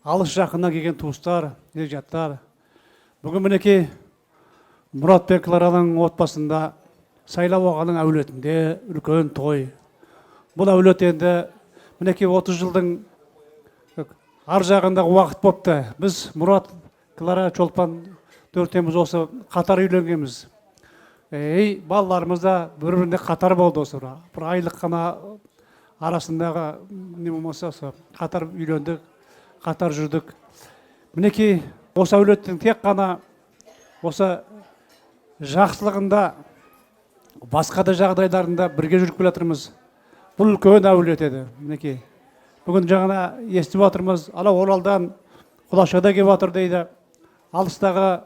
алыс жақыннан келген туыстар, жаттар. Бүгін мінекей Мұрат пен Клараның отбасында сайлау ағаның әулетінде үлкен той. Бұл әулет енді мінекей 30 жылдың ар жағындағы уақыт бопты. Біз Мұрат, Клара, Чолпан төртеміз осы қатар үйленгенбіз. Балаларымыз да бір-біріне қатар болды осы. Бір айлық қана арасындағы не болмаса қатар үйлендік, қатар жүрдік. Мінекей осы әулеттің тек қана осы жақсылығында, басқа да жағдайларында бірге жүріп келе жатырмыз. Бұл үлкен әулет еді. Мінекей бүгін жаңа естіп жатырмыз, ала Оралдан Құдашада келіп жатыр дейді. Алыстағы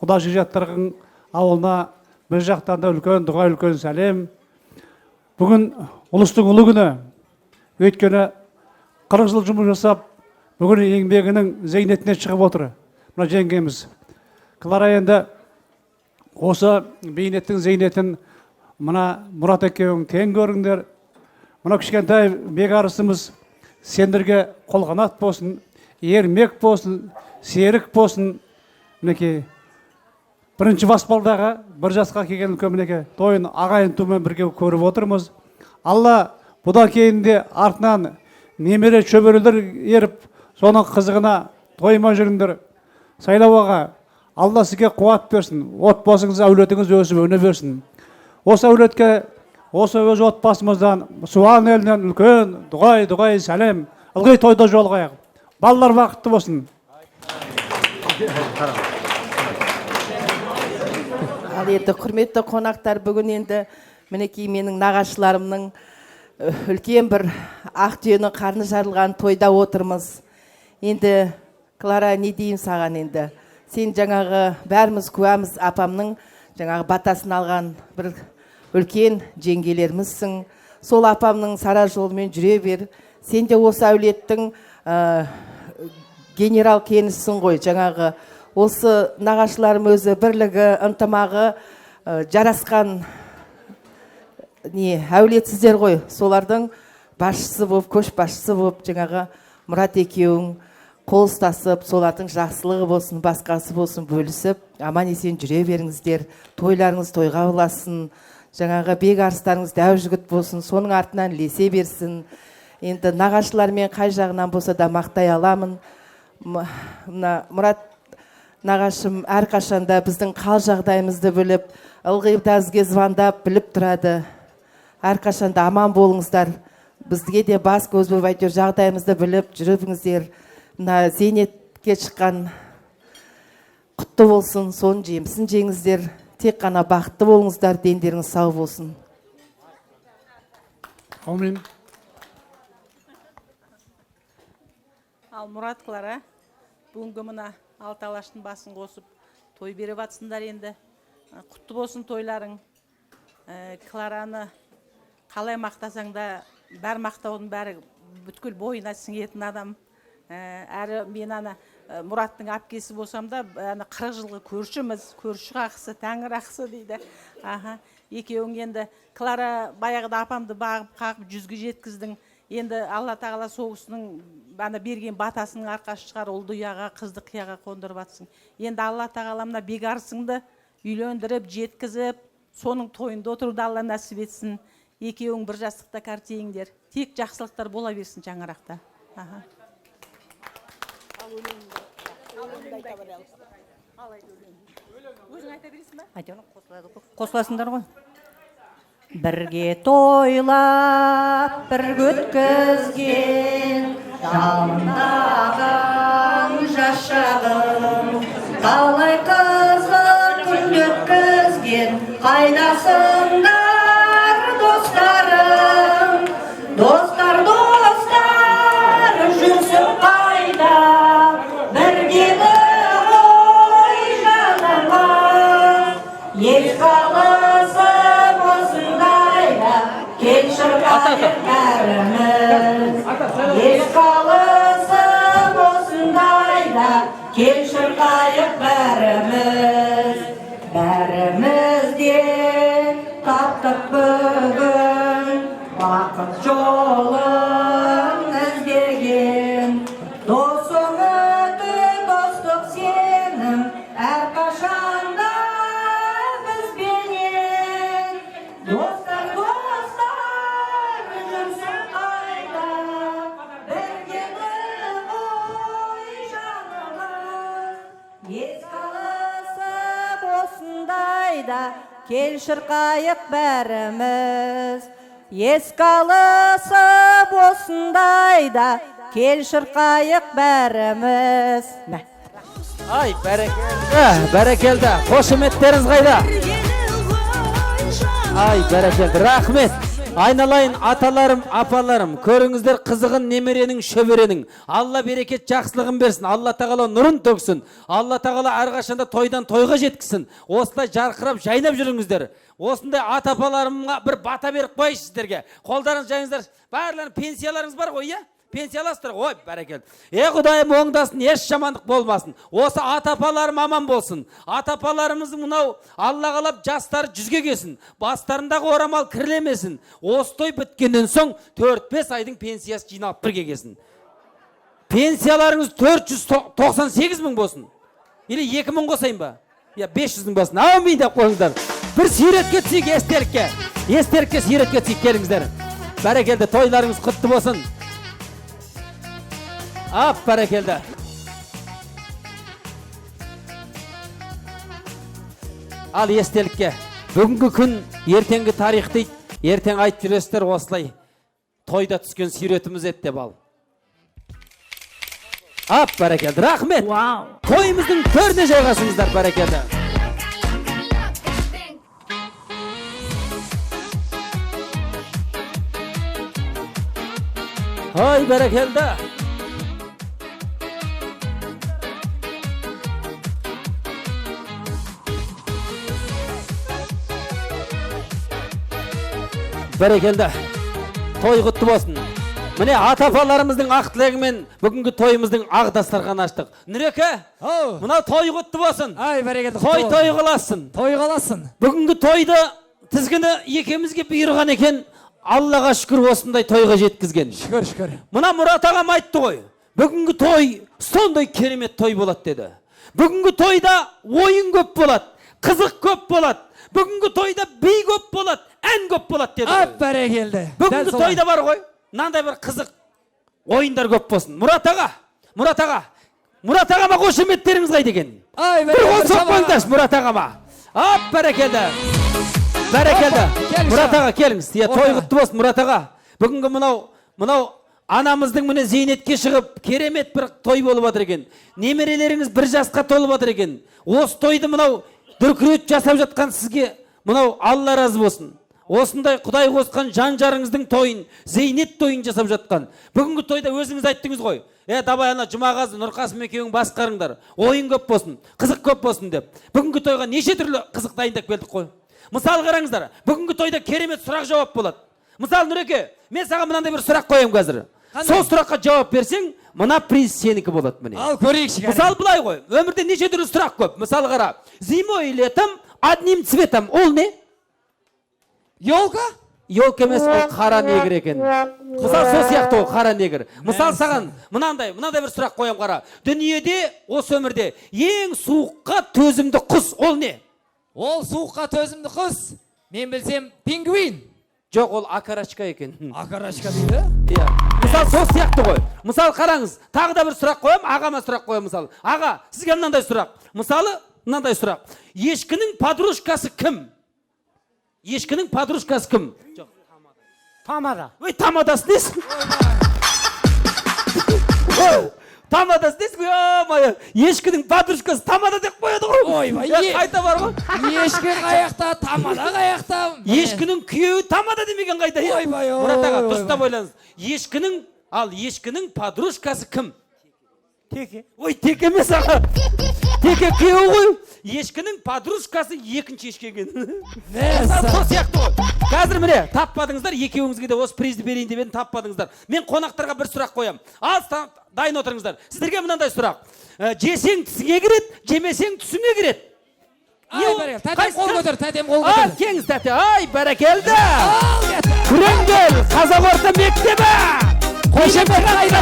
Құдаши жаттардың ауылына бір жақтан да үлкен дұға, үлкен сәлем. Бүгін ұлыстың ұлы күні. Өйткені 40 жыл жұмыс жасап, бүгін еңбегінің зейнетіне шығып отыр. Мына жеңгеміз. Клара енді осы бейнеттің зейнетін мына Мұрат екеуің тең көріңдер. Мына кішкентай бекарысымыз сендерге қолғанат болсын, ермек болсын, серік болсын. Мінекей бірінші баспалдағы бір жасқа келген үлкен мінекей тойын ағайын туымен бірге көріп отырмыз. Алла бұдан кейін де артынан немере шөберелер еріп, соның қызығына тоймай жүріңдер. Сайлау аға, Алла сізге қуат берсін, отбасыңыз, әулетіңіз өсіп өне берсін. Осы әулетке, осы өз отбасымыздан, Суан елінен үлкен дұғай, сәлем, ылғи тойда жолғайық. Балалар бақытты болсын. Ал енді құрметті қонақтар, бүгін енді мінекей менің нағашыларымның үлкен бір ақ түйенің қарны жарылған тойда отырмыз. Енді Клара, не деймін саған енді? Сен жаңағы бәріміз куәміз, апамның жаңағы батасын алған бір үлкен жеңгелерімізсің. Сол апамның сара жолымен жүре бер. Сен де осы әулеттің генерал кенісің ғой. Жаңағы осы нағашыларым өзі бірлігі, ынтымағы жарасқан әулетсіздер ғой. Солардың басшысы болып, көш басшысы болып, жаңағы Мұрат екеуің қол ұстасып, солардың жақсылығы болсын, басқасы болсын бөлісіп, аман есен жүре беріңіздер. Тойларыңыз тойға ұласын, жаңағы бек арыстарыңыз дәу жігіт болсын, соның артынан ілесе берсін. Енді нағашылармен қай жағынан болса да мақтай аламын. Мұрат нағашым әрқашанда біздің қал жағдайымызды біліп, ылғи бізге звондап біліп тұрады. Әрқашанда аман болыңыздар. Бізге де бас көз болып әйтеуір жағдайымызды біліп жүріңіздер. Мына зейнетке шыққан құтты болсын, соның жемісін жеңіздер. Тек қана бақытты болыңыздар, дендеріңіз сау болсын. Аумин. Ал Мұрат, Клара, бүгінгі мына алты алаштың басын қосып той беріп атсындар енді. Құтты болсын тойларың. Клараны қалай мақтасаң да, бәр мақтаудың бәрі бүткіл бойына сіңетін адам. Әрі мен Мұраттың әпкесі болсам да, 40 жылғы көршіміз, көрші қақысы, тәңір ақысы дейді. Екеуің енді Клара баяғыда апамды бағып қағып жүзге жеткіздің. Енді Алла тағала соғысының берген батасының арқасы шығар, ұлды ұяға, қызды қияға қондырып атсың. Енді Алла тағаламна бегарсыңды үйлендіріп, жеткізіп, соның тойында отыруды Алла нәсіп етсін. Екеуің бір жастықта кәртейіңдер. Тек жақсылықтар бола берсін жаңарақта. Қосыласыңдар ғой. Бірге тойлап, бір өткізген, жалындаған жас шағым, қалай қызық күн өткізген, қайдасыңдар достарым, достар, жүрсің қайда, біргені ғой жаныма, еш қалысым осындайда, кел шырқайық бәріміз. Еш қалысым осындайда, кел шырқайық бәріміз. Бәріміз де таптық бүгін, бақыт жолын іздеген. Досың өті достық сенім, әрқашанда бізбенен. Достар, осындайда, кел шырқайық бәріміз. Еске алысып осындайда, кел шырқайық бәріміз. Ай, бәрекелді. Қошеметтеріңіз қайда? Ай, бәрекелді. Рахмет. Айналайын аталарым, апаларым, көріңіздер қызығын немеренің, шөберенің. Алла берекет жақсылығын берсін. Алла тағала нұрын төксін. Алла тағала әрқашанда тойдан тойға жеткісін. Осылай жарқырап, жайнап жүріңіздер. Осындай ата-апаларымға бір бата беріп қойшы сіздерге. Қолдарыңыз жайыңыздар. Барларың пенсияларыңыз бар ғой, иә? Пенсияластыр, ой, бәрекелді. Құдайым оңдасын, еш жамандық болмасын. Осы ата-апаларым аман болсын. Ата-апаларымыздың мынау Алла қалап жастары жүзге келсін. Бастарындағы орамал кірлемесін. Осы той біткеннен соң 4-5 айдың пенсиясы жиналып бірге келсін. Пенсияларыңыз 498 мың болсын. Или 2 мың қосайын ба? 500 мың болсын. Аумин деп қойыңыздар. Бір сүйретке түсейік, естелікке. Естелікке сүйретке түсейік, келіңіздер. Бәрекелді, тойларыңыз құтты болсын. Ап, бәрекелді. Ал естелікке. Бүгінгі күн ертеңгі тарих дейді. Ертең айтып жүресіздер осылай. Тойда түскен сүйретіміз еді деп ал. Ап, бәрекелді. Рахмет. Тойымыздың төріне жайғасыңыздар, бәрекелді. Ой, бәрекелді. Бәрекелді, той құтты болсын. Міне ата-апаларымыздың ақ тілегімен бүгінгі тойымыздың ақ дастарханын аштық. Нүреке, мынау той құтты болсын. Ай, бәрекелді. Той қаласын. Той қаласын. Бүгінгі тойды тізгіні екемізге бұйырған екен, Аллаға шүкір осындай тойға жеткізген. Шүкір. Мына Мұрат ағам айтты ғой, бүгінгі той сондай керемет той болады деді. Бүгінгі тойда ойын көп болады, қызық көп болады. Бүгінгі тойда би көп болады, ән көп болады деді. Ап, бәрекелді. Бүгінгі тойда бар ғой, мынандай бір қызық ойындар көп болсын. Мұрат ағама қошеметтеріңіз қайда екен? Бір қол соқпаңдаршы Мұрат ағама. Ап, бәрекелді. Мұрат аға келіңіз. Той құтты болсын Мұрат аға. Бүгінгі мынау анамыздың міне зейнетке шығып керемет бір той болып жатыр екен. Немерелеріңіз 1 жасқа толып жатыр екен. Осы тойды мынау дүркірет жасап жатқан сізге мынау Алла разы болсын. Осындай Құдай қосқан жан-жарыңыздың тойын, зейнет тойын жасап жатқан. Бүгінгі тойда өзіңіз айттыңыз ғой. Давай ана Жұмағазы, Нұрқасым екеуің басқарыңдар. Ойын көп болсын, қызық көп болсын деп. Бүгінгі тойға неше түрлі қызық дайындап келдік қой. Мысал қараңыздар, бүгінгі тойда керемет сұрақ жауап болады. Мысал Нүреке, мен саған мынандай бір сұрақ қоямын қазір. Сол сұраққа жауап берсең, мына приз сенікі болады міне. Ал көрейікші. Мысал былай ғой, өмірде неше түрлі сұрақ көп. Мысал қара, зимой и летом одним цветом. Ол не? Елка? Елка емес, ол қара негр екен. Мысал сол сияқты ол қара негр. Мысал саған мынандай бір сұрақ қоямын қара. Дүниеде, осы өмірде ең суыққа төзімді құс ол не? Ол суыққа төзімді құс. Мен білсем, пингвин. Жоқ, ол акарашка екен. Акарашка дейді? Иә. Мысал сол сияқты ғой. Мысал қараңыз, тағы да бір сұрақ қоям, ағама сұрақ қоям мысалы. Аға, сізге мынандай сұрақ. Мысалы, мынандай сұрақ. Ешкінің подружкасы кім? Ешкінің подружкасы кім? Жоқ. Тамада. Ой, тамадасы несің? Тамадасы несің? Ой, ешкінің подружкасы тамада деп қояды ғой. Ойбай, қайта бар ғой. Ешкінің қаяқта, тамада қаяқта. Ешкінің күйеуі тамада демеген қайта. Ойбай, Мұрат аға, дұрыстап ойлаңыз. Ешкінің подружкасы кім? Теке. Ой, теке емес аға. Теке күйеуі ғой. Ешкінің подружкасы екінші ешкеген. Сол сияқты ғой. Қазір міне, таппадыңыздар, екеуіңізге де осы призді берейін деп едім, таппадыңыздар. Мен қонақтарға бір сұрақ қоям. Ал дайын отырыңыздар. Сіздерге мынандай сұрақ. Жесең түсіңе кіреді, жемесең түсіңе кіреді. Ай, бәрекелді. Тәтем қол көтер, тәтем қол көтер. Кеңіз тәте. Ай, бәрекелді. Күреңгел, Қазақ орта мектебі. Қошемет қайда?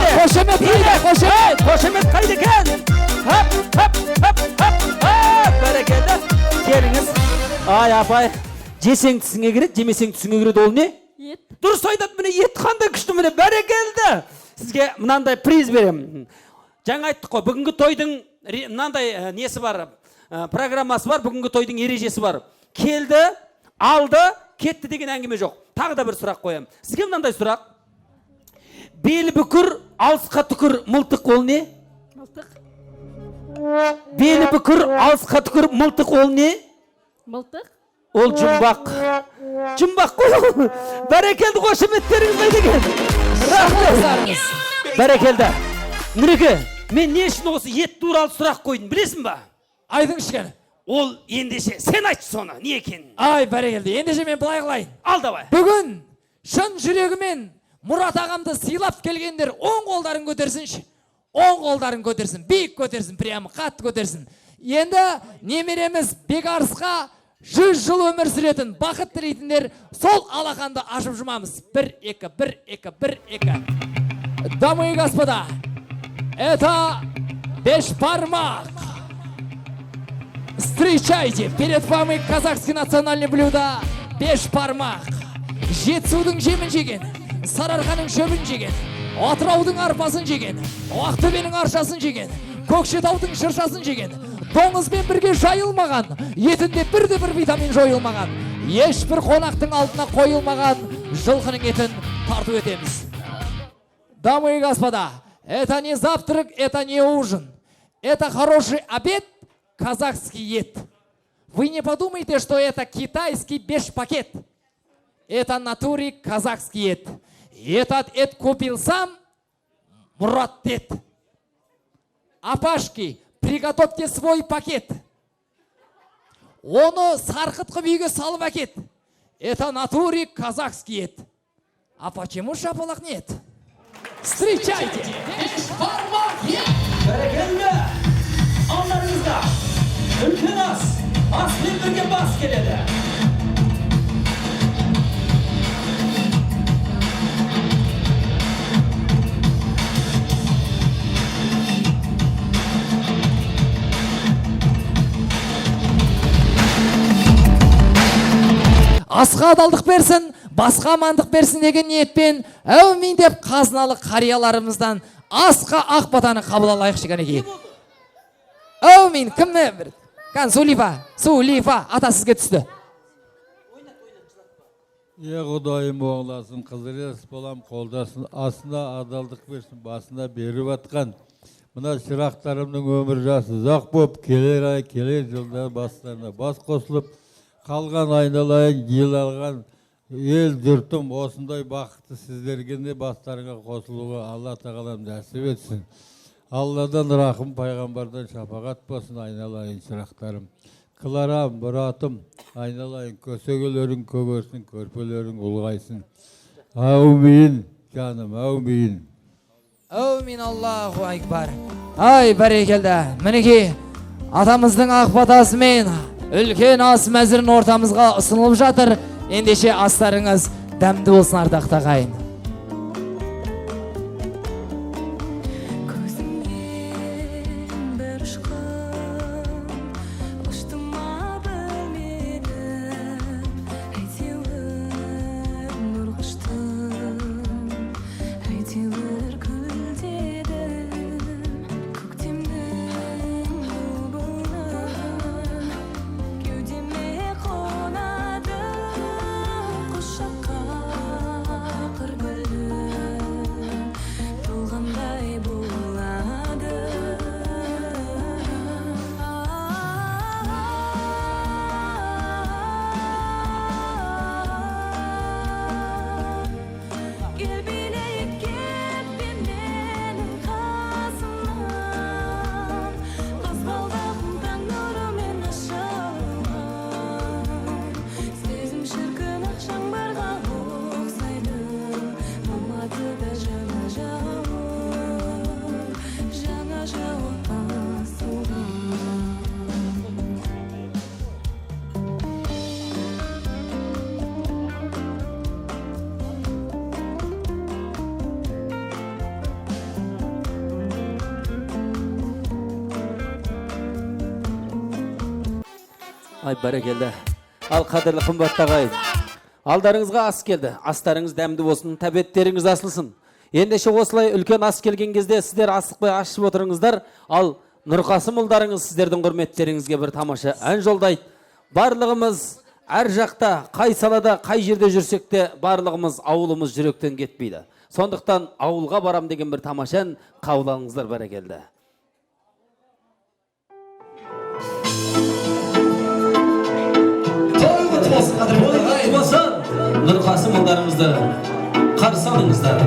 Қошемет қайда екен? Бәрекелді. Келіңіз. Ай, апай. Жесең түсіңе кіреді, жемесең түсіңе кіреді, ол не? Ет. Дұрыс айтады, міне ет қандай күшті, міне бәрекелді. Сізге мынандай приз беремін. Жаңа айттық қой, бүгінгі тойдың мынандай несі бар, программасы бар, бүгінгі тойдың ережесі бар. келді, алды, кетті деген әңгіме жоқ. Тағы да бір сұрақ қоям. Сізге мынандай сұрақ. Бел бүкір, алысқа түкір, мылтық ол не? Мылтық. Бел бүкір, алысқа түкір, мылтық ол не? Мылтық. Ол жұмбақ. Жұмбақ қой. Бәрекелді, қошеметтеріңіз не деген? Рахмет. Бәрекелді. Нұреке, мен не үшін осы ет туралы сұрақ қойдым, білесің ба? Айдың ішкен. Ол ендеше, сен айтшы соны, не екен? Ай, бәрекелді. Ендеше мен былай қылайын. Ал давай. Бүгін шын жүрегімен Мұрат ағамды сыйлап келгендер оң қолдарын көтерсінші. Оң қолдарын көтерсін, биік көтерсін, прямо қатты көтерсін. Енді немереміз Бекарысқа 100 жыл өмір сүретін бақыт тілейтіндер сол алақанды ашып жұмамыз. 1-2, 1-2, 1-2. Дамы и господа, это бешбармак. Встречайте, перед вами казахский национальный блюдо бешбармак. Жетісудың жемін жеген, Сарыарқаның шөбін жеген, Атыраудың арпасын жеген, Ақтөбенің аршасын жеген, Көкшетаудың шыршасын жеген, доңызбен бірге жайылмаған, етінде бірде-бір витамин жойылмаған, ешбір қонақтың алдына қойылмаған жылқының етін тарту етеміз. Дамы и господа, это не завтрак, это не ужин. Это хороший обед, казахский ет. Вы не подумайте, что это китайский бешпакет. Это натуре казахский ет. Этот ет купил сам Мурат дед. Апашки, приготовьте свой пакет. Оны сарқытқы үйге салып әкет. Это натуре казахский ет. А почему шапалақ нет? Встречайте! Бешбармак ет! Бәрекелді! Алдарыңызда үлкен аспен бірге бас келеді. Асқа адалдық берсін, басқа амандық берсін деген ниетпен әумин деп қазыналы қарияларымыздан асқа ақ батаны қабыл алайық шекенеге. Әумин, кімне бір? Қан Сулифа, ата сізге түсті. Құдайым оңласын, қызырес болам қолдасын, асына адалдық берсін, басына беріп атқан. Мына шырақтарымның өмір жасы ұзақ болып, келер ай, келер жылда бастарына бас қосылып, қалған айналайын ел алған ел дүртім осындай бақытты сіздерге де бастарыңа қосылуға Алла тағалам нәсіп етсін. Алладан рахым, пайғамбардан шапағат болсын айналайын шырақтарым. Кларам, Мұратым, айналайын көсегелерің көгерсін, көрпелерің ұлғайсын. Әумин, жаным, әумин. Әумин, Аллаху акбар. Ай, бәрекелді. Мінеке, атамыздың ақ батасымен үлкен ас мәзірін ортамызға ұсынылып жатыр. Ендеше астарыңыз дәмді болсын ардақты ағайын. Ай, бәрекелді. Ал қадірлі қымбатты ағайын. Алдарыңызға ас келді. Астарыңыз дәмді болсын, тәбеттеріңіз асылсын. Ендеше осылай үлкен ас келген кезде сіздер асықпай ашып отырыңыздар. Ал Нұрқасым ұлдарыңыз сіздердің құрметтеріңізге бір тамаша ән жолдайды. Барлығымыз әр жақта, қай салада, қай жерде жүрсек те барлығымыз ауылымыз жүректен кетпейді. Сондықтан ауылға барам деген бір тамаша ән қабыл алыңыздар, бәрекелді. Той құтты болсын, қадірлі ағайын болсын. Нұрқасым ұлдарымызды қарсы алыңыздар.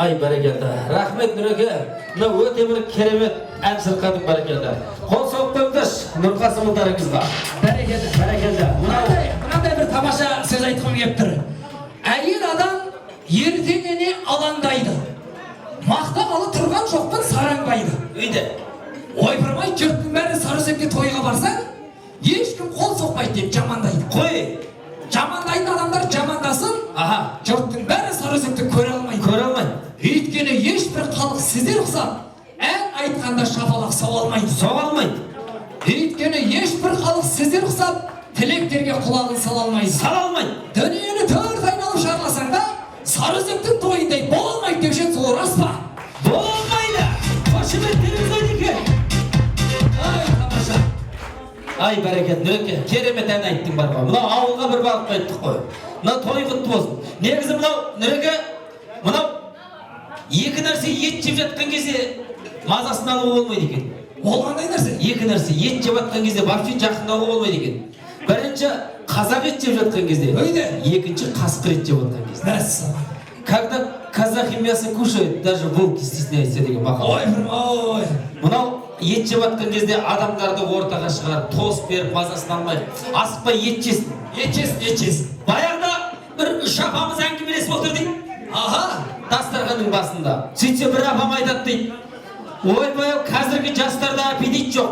Ай, бәрекелді. Рахмет, Нұреке. Мына өте бір керемет ән шырқадың, бәрекелді. Қол соғып қойыңыздарш Нұрқасым ұлдарыңызға. Бәрекелді, бәрекелді. Мынандай бір тамаша сөз айтқым келіп тұр. Әйел адам ертеңіне алаңдайды. Мақтағалы тұрған жоқпын сараңдайды. Үйде. Ойпырмай жұрттың бәрі Сарыөзекке тойға барсаң, ешкім қол соқпайды деп жамандайды. Қой. Жамандайтын адамдар жамандасын, жұрттың бәрі Сарыөзекті көре алмайды. Көре алмайды. Өйткені ешбір халық сіздер ұқсап, ән айтқанда шапалақ соға алмайды. Соға алмайды. Өйткені ешбір халық сіздер ұқсап, тілектерге құлағын сала алмайды. Сала алмайды. Дүниені төрт айналып шарласаң да, Сарыөзектің тойындай бола алмайды деушен сол рас па? Бола алмайды. Қошеметтеріңіз Нұреке. Ай, тамаша. Ай, бәрекет, Нұреке, керемет ән айттың бар ғой. Мынау ауылға бір бағып қайттық қой. Мынау той құтты болсын. Негізі мынау, Нұреке, мынау екі нәрсе ет жеп жатқан кезде мазасын алуға болмайды екен. Ол қандай нәрсе? Екі нәрсе ет жеп жатқан кезде вообще жақындауға болмайды екен. Бірінші қазақ ет жеп жатқан кезде, екінші қасқыр ет жеп жатқан кезде. Когда казахи мясо кушают, даже волки стесняются деген мақал. Ой, Мынау ет жеп жатқан кезде адамдарды ортаға шығарып тосып беріп мазасын алмай асықпай ет жесін. Ет жесін. Баяғыда бір үш апамыз әңгімелесіп отыр дейді. Аха, дастарханның басында. Сөйтсе бір апам айтады дейді. Ойбай, қазіргі жастарда аппетит жоқ.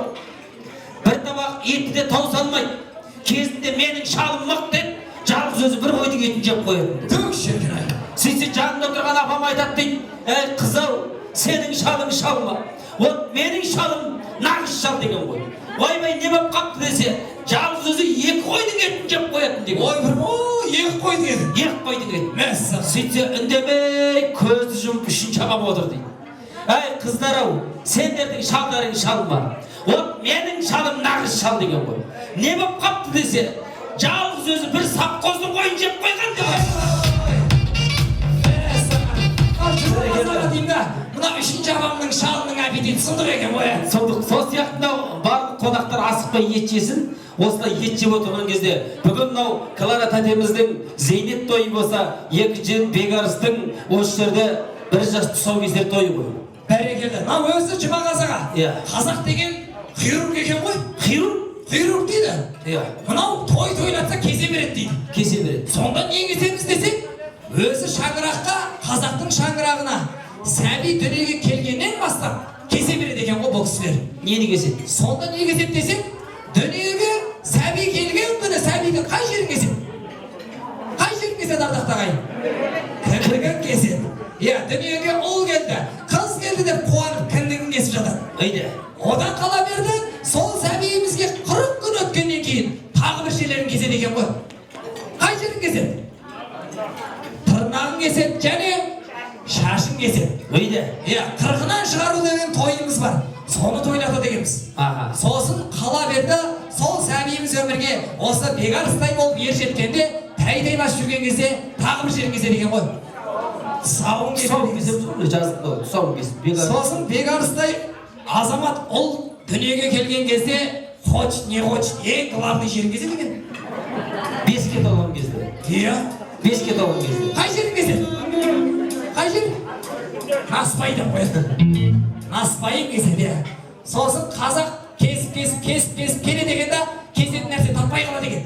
Бір табақ етті де тауыса алмайды. Кезінде менің шалым мық деп, жалғыз өзі бір қойдың етін жеп қояды. Түк шіркін ай. Сөйтсе жанында отырған апам айтады дейді. Әй қызау, сенің шалың шал ма? Вот менің шалым нағыз шал деген ғой. Ойбай, не болып қапты десе, жалғыз өзі екі қойдың етін жеп қоятын деген. Екі қойдың етін. Екі қойдың етін. Мәссаған. Сөйтсе үндемей көзді жұмып үшінші апам отыр дейді. Әй қыздар-ау, сендердің шалдарың шал ма? Вот менің шалым нағыз шал деген ғой. Не болып қапты десе, жалғыз өзі бір сапқоздың қойын жеп қойған деген. Мына үшінші апамның шалының аппетиті сұмдық екен ғой. Сұмдық. Сол сияқты барлық қонақтар асықпай ет жесін. Осылай ет жеп отырған кезде бүгін мынау Клара тәтеміздің зейнет тойы болса, екінші бекарыстың осы жерде бір жас тұсаукесер тойы ғой. Бәрекелді. Мынау өзі Жұмағазы аға. Қазақ деген хирург екен ғой. Хирург дейді. Мынау той тойлатса кесе береді дейді. Кесе береді. Сонда не kesеміз десек, өзі шаңыраққа, қазақтың шаңырағына сәби дүниеге келгеннен бастап кесе береді екен ғой бұл кісілер. Нені кеседі? Сонда не кеседі десек, дүниеге сәби келген күні сәбиді қай жерін кеседі? Қай жерін кеседі ардақты ағайын? Кіндігін кеседі. Дүниеге ұл келді, қыз келді деп қуанып кіндігін кесіп жатады. Одан қала берді, сол сәбиімізге 40 күн өткеннен кейін тағы бір жерлерін кеседі екен ғой. Қай жерін кеседі? Тырнағын кеседі және шашын кеседі. Қырқынан шығару деген тойымыз бар. Соны тойлатады екенбіз. Сосын қала берді, сол сәбиіміз өмірге осы бекарыстай болып ер жеткенде тәй-тәй басып жүрген кезде тағы бір жерін кеседі екен ғой. Тұсауын кеседі. Сосын бекарыстай азамат ұл дүниеге келген кезде хочет, не хочет, ең главный жерін кеседі екен. Беске толған кезде. Беске толған кезде. Қай жерін кеседі? Қай жерін? Наспай деп қояды. Наспайын кеседі. Сосын қазақ кесіп келе дегенде кесетін нәрсе таппай қалады екен.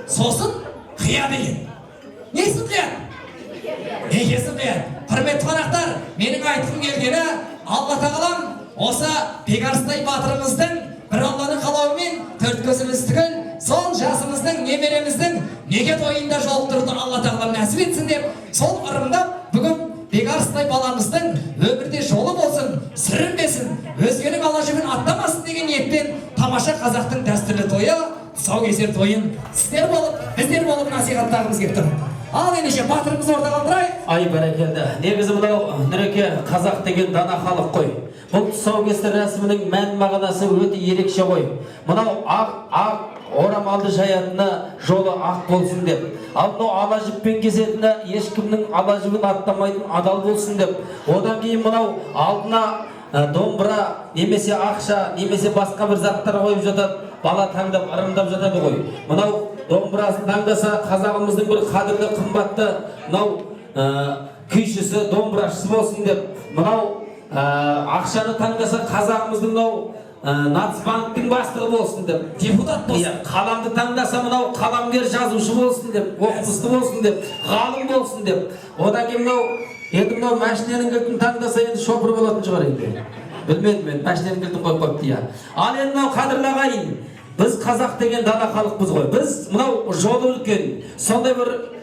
Сосын қияды екен. Несін қияды? Некесін қияды. Құрметті қонақтар, менің айтқым келгені Алла тағалам осы бекарыстай батырымыздың бір Алланың қалауымен төрт көзіміз түгел сол жасымыздың, немереміздің неке тойында жолықтыруды Алла тағалам нәсіп етсін деп, сол ырымдап бүгін бекарыстай баламыздың өмірде жолы болсын, сүрінбесін, өзгенің ала жібін аттамасын деген ниетпен тамаша қазақтың дәстүрлі тойы, тұсаукесер тойын сіздер болып, біздер болып насихаттағымыз келіп тұр. Ал ендеше батырымыз орта қалдырайық. Ай бәрекелді. Негізі мынау Нұреке қазақ деген дана халық қой. Бұл тұсаукесер рәсімінің мән мағынасы өте ерекше ғой. Мынау ақ орамалды жаятына жолы ақ болсын деп. Ал мынау ала жіппен кесетіні ешкімнің ала жібін аттамайтын адал болсын деп. Одан кейін мынау алдына домбыра, немесе ақша, немесе басқа бір заттар қойып жатады. Бала таңдап, ырымдап жатады ғой. Мынау домбырасын таңдаса қазағымыздың бір қадірлі қымбатты мынау күйшісі, домбырашысы болсын деп. Мынау ақшаны таңдаса қазағымыздың мынау Нацбанктың бастығы болсын деп. Депутат болсын. Қаламды таңдаса мынау қаламгер жазушы болсын деп, оқытушы болсын деп, ғалым болсын деп. Одан кейін мынау машиненің кілтін таңдаса енді шопыр болатын шығар енді. Білмедім мен, машиненің кілтін қойып қойыпты. Ал енді мынау қадірлі ағайын, біз қазақ деген дана халықпыз ғой. Біз мынау жолы үлкен, сондай бір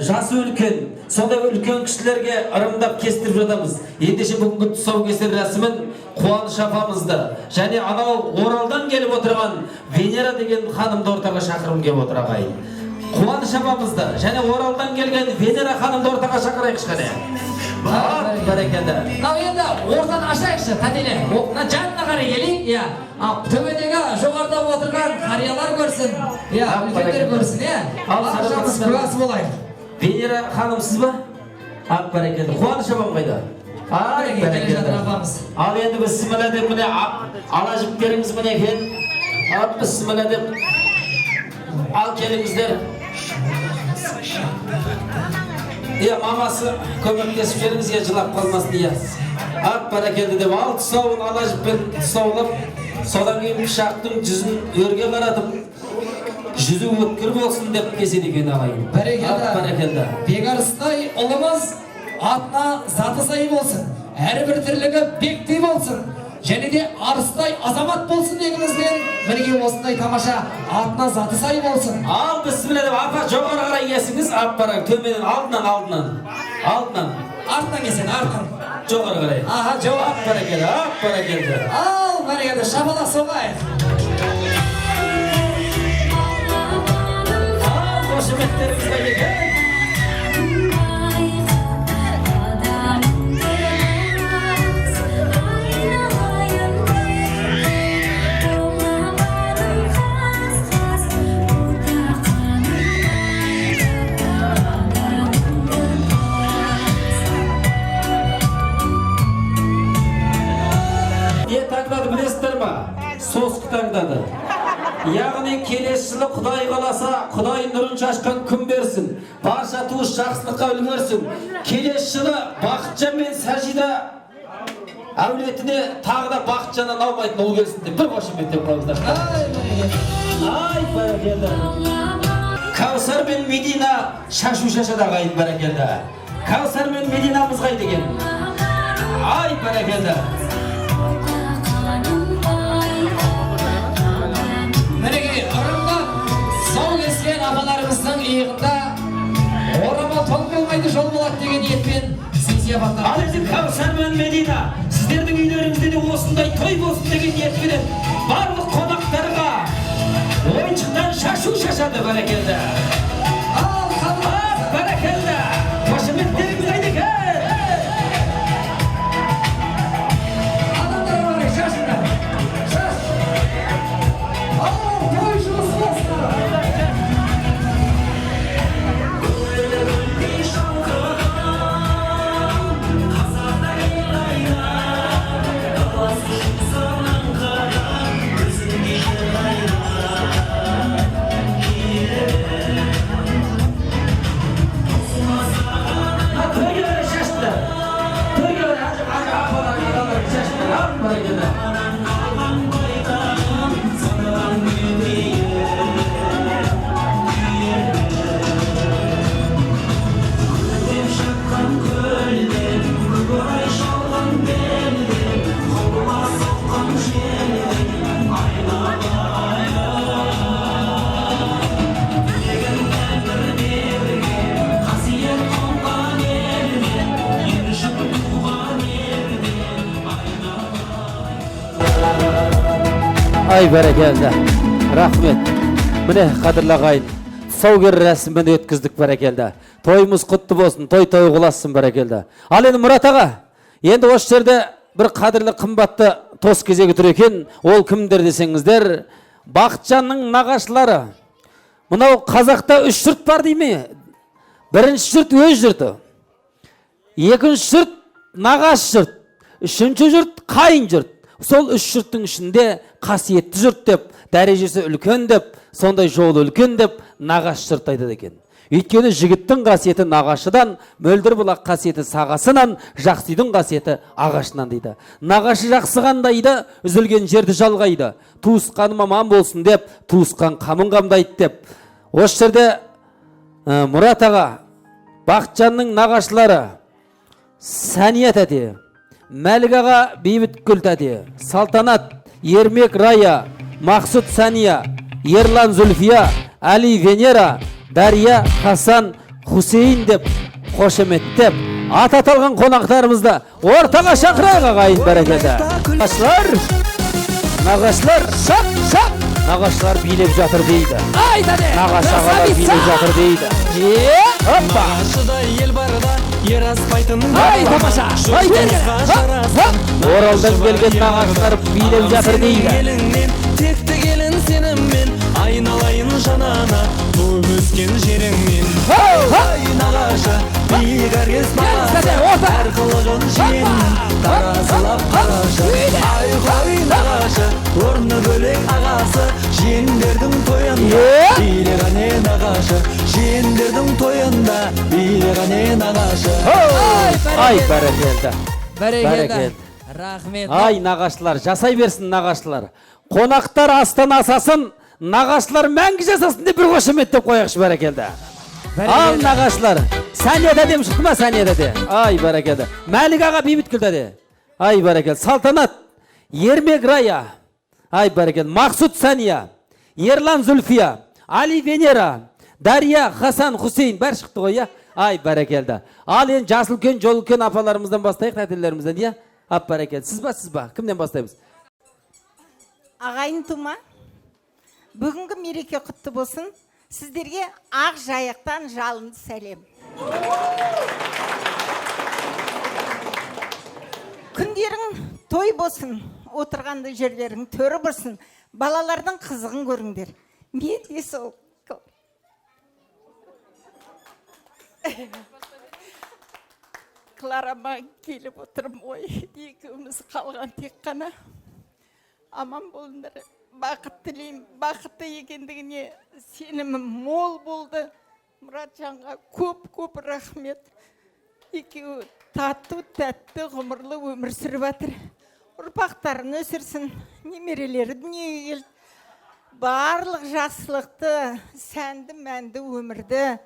жасы үлкен, сондай үлкен кісілерге ырымдап кестіріп жатамыз. Ендеше бүгінгі тұсаукесер рәсімін Қуаныш апамызды және анау Оралдан келіп отырған Венера деген ханымды ортаға шақырым келіп отыр ағайын. Қуаныш апамызды және Оралдан келген Венера ханымды ортаға шақырайықшы қане. Бәрекелді. Мынау енді ортаны ашайықшы, тәтеле. Жанына қарай келейік. Төбедегі жоғарыда отырған қариялар көрсін. Үлкендер көрсін. Ақшамыз куәсі болайық. Венера ханым сіз ба? Ақ бәрекелді. Қуаныш апам қайда? Ал енді бісміллә деп міне ала жіптеріңіз міне екен. Бісміллә деп ал келіңіздер. Мамасы көмектесіп жеріңізге жылап қалмасын. Ат бәрекелді деп алты сауын ана жіппен саулап, содан кейін пышақтың жүзін өрге қаратып, жүзі өткір болсын деп кеседі екен ағайын. Бәрекелді. Бекарыстай ұлымыз атына заты сай болсын. Әрбір тірлігі бектей болсын. Және де арыстай азамат болсын дегімізбен бірге осындай тамаша атына заты сай болсын. Ал бісміллә деп апа жоғары қарай кесіңіз, ап бараң төменен алдынан. Артынан кесен, артынан. Жоғары қарай. Аха, жоғары. Ап бәрекелді. Ал бәрекелді, шабала соғайық. Қошеметтеріңіз қайда? Таңдады білесіздер ма? Сосқы таңдады. Яғни келесі жылы Құдай қаласа, Құдай нұрын шашқан күн берсін. Барша туыс жақсылыққа үлгерсін. Келесі жылы Бақытжан мен Сәжида әулетіне тағы да Бақытжаннан аумайтын ұл келсін деп бір қошемет деп қойыңыздар. Ай, бәрекелді. Кәусар мен Медина шашу шашада қайын бәрекелді. Кәусар мен Мединамыз қай деген. Ай, бәрекелді. Мінеге ұрымдап, сау кескен апаларымыздың иығында орамал тол болмайды жол болады деген ниетпен сый-сияпаттар. Ал енді Кәусар мен Медина, сіздердің үйлеріңізде де осындай той болсын деген ниетпен барлық қонақтарға ойыншықтан шашу шашады бәрекелді. Бәрекелді. Қошеметтеріңіз қайда екен? Ай бәрекелді, рахмет. Міне қадірлі ағайын, тұсаукер рәсімін өткіздік бәрекелді. Тойымыз құтты болсын, той құласын бәрекелді. Ал енді Мұрат аға, енді осы жерде бір қадірлі қымбатты тос кезегі тұр екен. Ол кімдер десеңіздер, Бақытжанның нағашылары. Мынау қазақта үш жұрт бар дей ме? Бірінші жұрт өз жұрты, екінші жұрт нағаш жұрт, үшінші жұрт қайын жұрт. Сол үш жұрттың ішінде қасиетті жұрт деп, дәрежесі үлкен деп, сондай жолы үлкен деп нағаш жұрт айтады екен. Өйткені жігіттің қасиеті нағашыдан, мөлдір бұлақ қасиеті сағасынан, жақсыйдың қасиеті ағашынан дейді. Нағашы жақсы қандайды, үзілген жерді жалғайды. Туысқаным аман болсын деп, туысқан қамын қамдайды деп. Осы жерде Мұрат аға, Бақытжанның нағашылары Сәния тәте, Мәлік аға Бейбіткүл тәте, Салтанат, Ермек Рая, Мақсұт Сәния, Ерлан Зүлфия, Али Венера, Дария, Хасан, Хусейн деп қошеметтеп, ат аталған қонақтарымызды ортаға шақырайық ағайын бәрекелді. Нағашылар, шап! Нағашылар билеп жатыр дейді. Нағаш ағалар билеп жатыр дейді. Нағашыда ел барда ер аспайтын тамаша! Оралдан келген нағашылар билеп жатыр дейді. Текті келін сеніммен айналайын жанана, туып өскен жеріңмен. Ай нағашы, биік әркез бағасы, әр қылығын жиенін таразылап қарашы. Ай қой нағашы, орны бөлек ағасы, жиендердің тойында билеғане нағашы, жиендердің тойында билеғане нағашы. Ай бәрекелді. Бәрекелді. Рахмет. Ай, нағашылар, жасай берсін нағашылар. Қонақтар астан асасын, нағашылар мәңгі жасасын деп бір қошемет деп қояқшы, бәрекелді. Ал нағашылар, Сәнияда дем шықты ма, Сәнияда де? Ай, бәрекелді. Мәлік аға бейбіт күлді де? Ай, бәрекелді. Салтанат, Ермек Рая, ай, бәрекелді. Мақсұт Сәния, Ерлан Зүлфия, Али Венера, Дария Хасан Хусейн, бәрі шықты ғой, я? Ай, бәрекелді. Ал енді жас үлкен, жол үлкен апаларымыздан бастайық, тәтелерімізден, я? Ап, бәрекелді. Сіз ба? Кімден бастаймыз? Ағайын тума, бүгінгі мереке құтты болсын. Сіздерге ақ жайықтан жалынды сәлем. Күндерің той болсын, отырғанды жерлерің төрі болсын, балалардың қызығын көріңдер. Мен де сол. Кларама келіп отырым ой, екеуміз қалған тек қана. Аман болыңдар, бақыт тілеймін, бақытты екендігіне сенімім мол болды. Мұратжанға көп рахмет. Екеуі тату, тәтті, ғұмырлы өмір сүріп жатыр. Ұрпақтарын өсірсін, немерелері дүниеге келді. Барлық жақсылықты, сәнді, мәнді өмірді,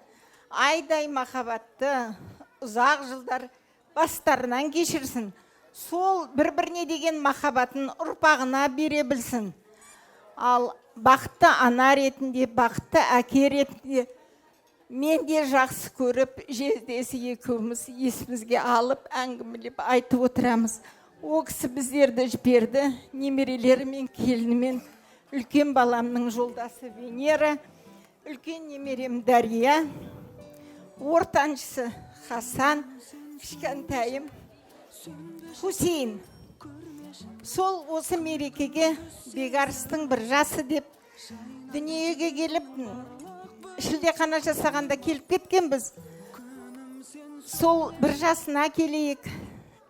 айдай махаббатты, ұзақ жылдар бастарынан кешірсін. Сол бір-біріне деген махаббатын ұрпағына бере білсін. Ал бақытты ана ретінде, бақытты әке ретінде мен де жақсы көріп, жездесі екеуміз есімізге алып, әңгімелеп айтып отырамыз. О кісі біздерді жіберді, немерелері мен келінімен, үлкен баламның жолдасы Венера, үлкен немерем Дария, ортаншысы Хасан, кішкентайым Хусейн. Сол осы мерекеге бекарыстың бір жасы деп дүниеге келіп, шілдехана жасағанда келіп кеткенбіз. Сол бір жасына келейік.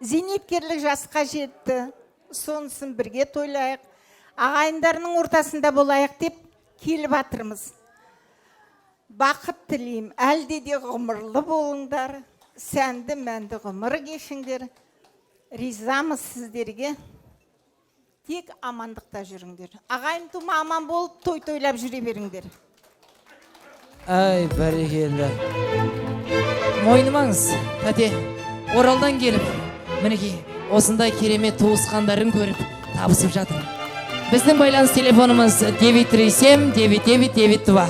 Зейнеткерлік жасқа жетті. Сонысын бірге тойлайық. Ағайындарының ортасында болайық деп келіп атырмыз. Бақыт тілеймін, әлде де ғұмырлы болыңдар, сәнді мәнді ғұмыр кешіңдер. Ризамыз сіздерге. Тек амандықта жүріңдер. Ағайын тума аман болып, той-тойлап жүре беріңдер. Ай, бәрекелді. Мойнымаңыз, тәте, Оралдан келіп, мінекей, осындай керемет туысқандарын көріп, табысып жатыр. Біздің байланыс телефонымыз 937-9992.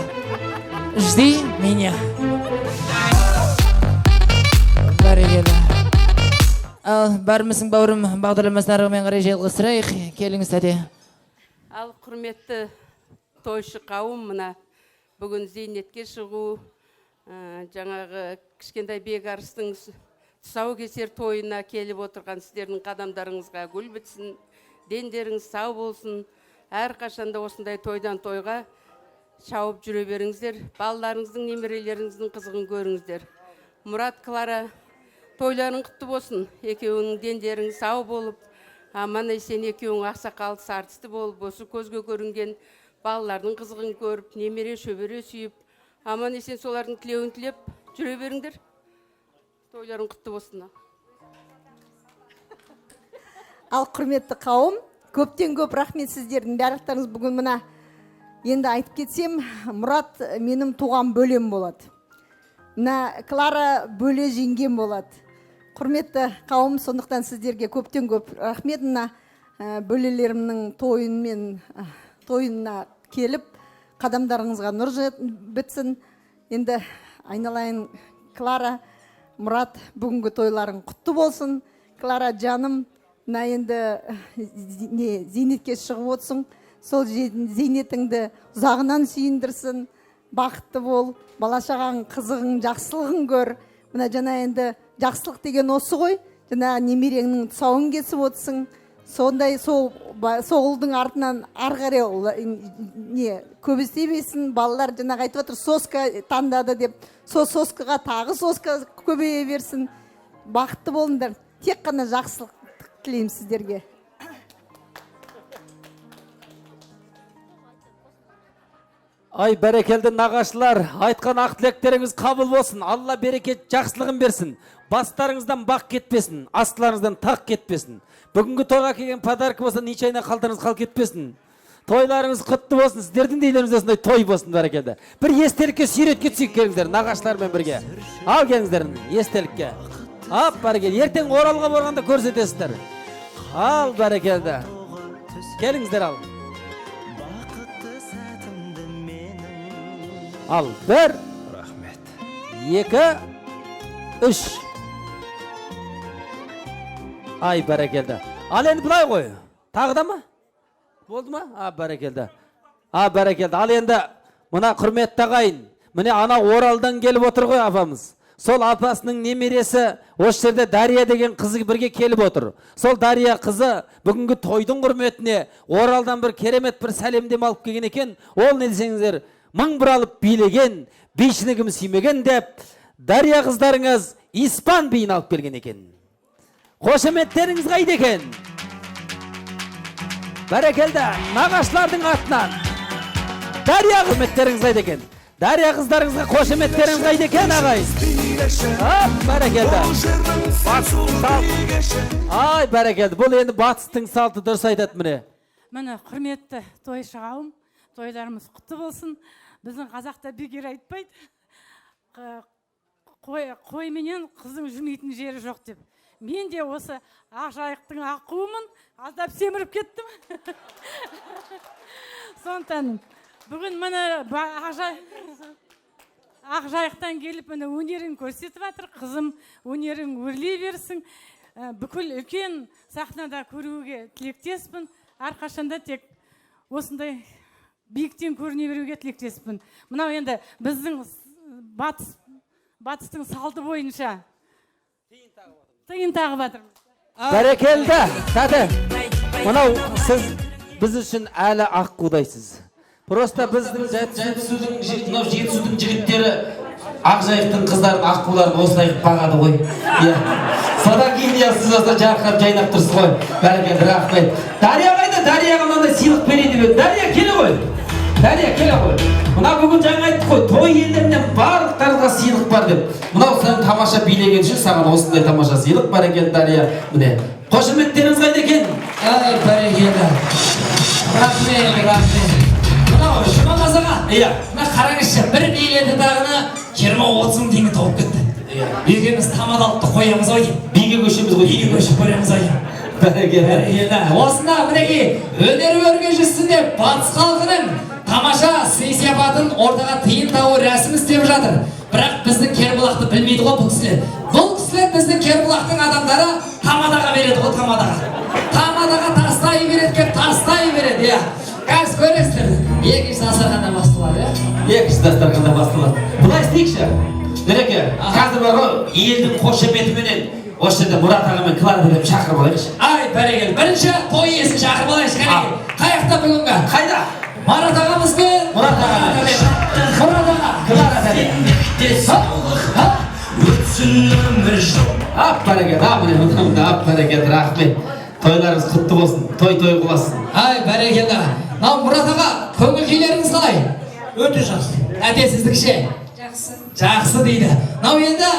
Жди меня. Бәрекелді. Ал, бармысың бауырым, бағдарламасын арғымен қарай жалғастырайық. Келіңіз, тәте. Ал, құрметті тойшы қауым, мына бүгін зейнетке шығу, жаңағы кішкентай бекарыстың тұсаукесер тойына келіп отырған сіздердің қадамдарыңызға гүл бітсін, дендеріңіз сау болсын. Әрқашанда осындай тойдан тойға шауып жүре беріңіздер. Балаларыңыздың, немерелеріңіздің қызығын көріңіздер. Мұрат, Клара, тойларың құтты болсын. Екеуінің дендерің сау болып, аман есен екеуің ақсақалды сартысты болып, осы көзге көрінген балалардың қызығын көріп, немере шөбере сүйіп, аман есен солардың тілеуін тілеп жүре беріңдер. Тойларың құтты болсын. Ал, құрметті қауым, көптен көп рахмет сіздердің барлықтарыңыз. Бүгін мына енді айтып кетсем, Мұрат менің туған бөлем болады. Мына Клара бөле жеңгем болады. Құрметті қауым, сондықтан сіздерге көптен көп рахмет. Мына бөлелерімнің тойына келіп, қадамдарыңызға нұр бітсін. Енді айналайын, Клара, Мұрат, бүгінгі тойларың құтты болсын. Клара жаным, мына енді зейнетке шығып отырсың. Сол зейнетіңді ұзағынан сүйіндірсін, бақытты бол, балашаған қызығың, жақсылығын көр. Мына жана енді жақсылық деген осы ғой, жана немереңнің тұсауын кесіп отырсың. Сондай сол ұлдың артынан арғаре көп істемесін, балалар жаңағы айтып отыр, соска таңдады деп, сол соскаға тағы соска көбейе берсін. Бақытты болыңдар, тек қана жақсылық тілеймін сіздерге. Ал, Ай, бәрекелді нағашылар, айтқан ақ тілектеріңіз қабыл болсын. Алла берекет жақсылығын берсін. Бастарыңыздан бақ кетпесін, астыларыңыздан тақ кетпесін. Бүгінгі тойға келген подарка болса, неше айна қалтарыңыз қал кетпесін. Тойларыңыз құтты болсын, сіздердің де үйлеріңізде осындай той болсын, бәрекелді. Бір естелікке сүйретке түсейік, келіңіздер, нағашылармен бірге. Ал келіңіздер, естелікке. Ап, бәрекелді, ертең Оралға барғанда көрсетесіздер. Ал, бәрекелді. Келіңіздер, ал. Ал, бір, екі, үш. Ай, бәрекелді. Ал енді бұлай қой. Тағы да ма? Болды ма? Бәрекелді. Бәрекелді. Ал енді мына құрметті ағайын. Міне ана Оралдан келіп отыр ғой апамыз. Сол апасының немересі осы жерде Дария деген қызы бірге келіп отыр. Сол Дария қызы бүгінгі тойдың құрметіне Оралдан бір керемет бір сәлемдем алып келген екен. Ол не десеңіздер, мың бір алып билеген, бейшінігім сүймеген деп, Дария қыздарыңыз испан биін алып келген екен. Қошеметтеріңіз қайда екен? Бәрекелді, нағашылардың атынан. Дария құрметтеріңіз қайда екен? Дария қыздарыңызға қошеметтеріңіз қайда екен, ағай? Бәрекелді. Ай, бәрекелді. Бұл енді батыстың салты дұрыс айтады міне. Міне, құрметті тойшы қауым, тойларымыз құтты болсын. Біздің қазақта бекер айтпайды. Қойменен қыздың жүрмейтін жері жоқ деп. Мен де осы Ақжайықтың аққуымын, аздап семіріп кеттім. Сондықтан бүгін міне Ақжайықтан келіп міне өнерін көрсетіп жатыр. Қызым өнерін өрлей берсін. Бүкіл үлкен сахнада көруге тілектеспін. Әрқашанда тек осындай биіктен көріне беруге тілектеспін. Мынау енді біздің батыстың салты бойынша тиын тағып жатырмыз. Бәрекелді, тәті. Мынау сіз біз үшін әлі аққудайсыз. Просто біздің жетісудың жігіттері Ақжайықтың қыздарын аққуларын осылай бағады ғой. Содан кейін сіз осылай жарқырап жайнап тұрсыз ғой. Бәрекелді, рахмет. Дария қайда? Дарияға мынандай сыйлық берейін деп. Дария келе ғой. Дария келе ғой. Мына бүгін жаңа айттық қой, той елдерінен барлықтарыңызға сыйлық бар деп. Мынау сен тамаша билеген үшін саған осындай тамаша сыйлық. Бәрекелді, Дария. Міне. Қошеметтеріңіз қайда екен? Ай, бәрекелді. Рахмет. Мынау Жұмағазы аға. Мына қараңызшы, бір билеті тағына 20-30 мың теңге тауып кетті. Екеуміз тамадалықты қоямыз ой. Биге көшеміз ғой. Биге көшіп көреміз ой. Бәрекелді. Осында мінекей өнер өрге жүрсін деп батыс халқының тамаша сый-сияпатын ортаға тиын тағу рәсім істеп жатыр. Бірақ біздің Кербұлақты білмейді ғой бұл кісілер. Бұл кісілер біздің Кербұлақтың адамдары тамадаға береді ғой, тамадаға. Тамадаға тастай береді, тастай береді. Қазір көресіздер. Екінші дастарханда басталады. Екінші дастарханда басталады. Бұлай істейікші. Нұреке, қазір бар ғой, елдің қошеметіменен осы жерде Мұрат аға мен Клара деп шақырып алайықшы. Ай, бәрекелді. Бірінші той иесін шақырып алайықшы. Қаяқта бүгінгі? Қайда? Марат ағамыз бен Мұрат аға. Мұрат аға. Клара деп. Ап бәрекелді, ап бәрекелді, рахмет. Тойларыңыз құтты болсын, той қыласын. Ай, бәрекелді. Мынау Мұрат аға, көңіл күйлеріңіз қалай? Өте жақсы. Әтесіздікше? Жақсы. Жақсы дейді. Мынау енді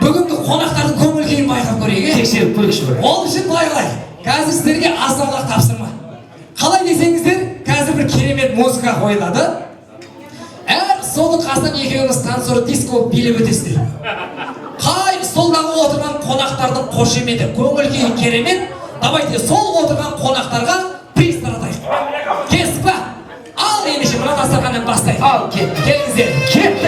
бүгінгі қонақтардың көңіл күйін байқап көрейік. Тексеріп көрейікші бір. Ол үшін былай қылайық. Қазір сіздерге аздарлық тапсырма. Қалай десеңіздер, қазір бір керемет музыка қойылады. Әр столдың қасынан екеуіңіз танцор диско билеп өтесіздер. Қай столдағы отырған қонақтардың қошеметі, көңіл күйі керемет. Давайте сол отырған қонақтарға приз таратайық. Кестік па? Ал ендеше мына дастарханнан бастайық. Ал, кет. Келіңіздер. Кетті.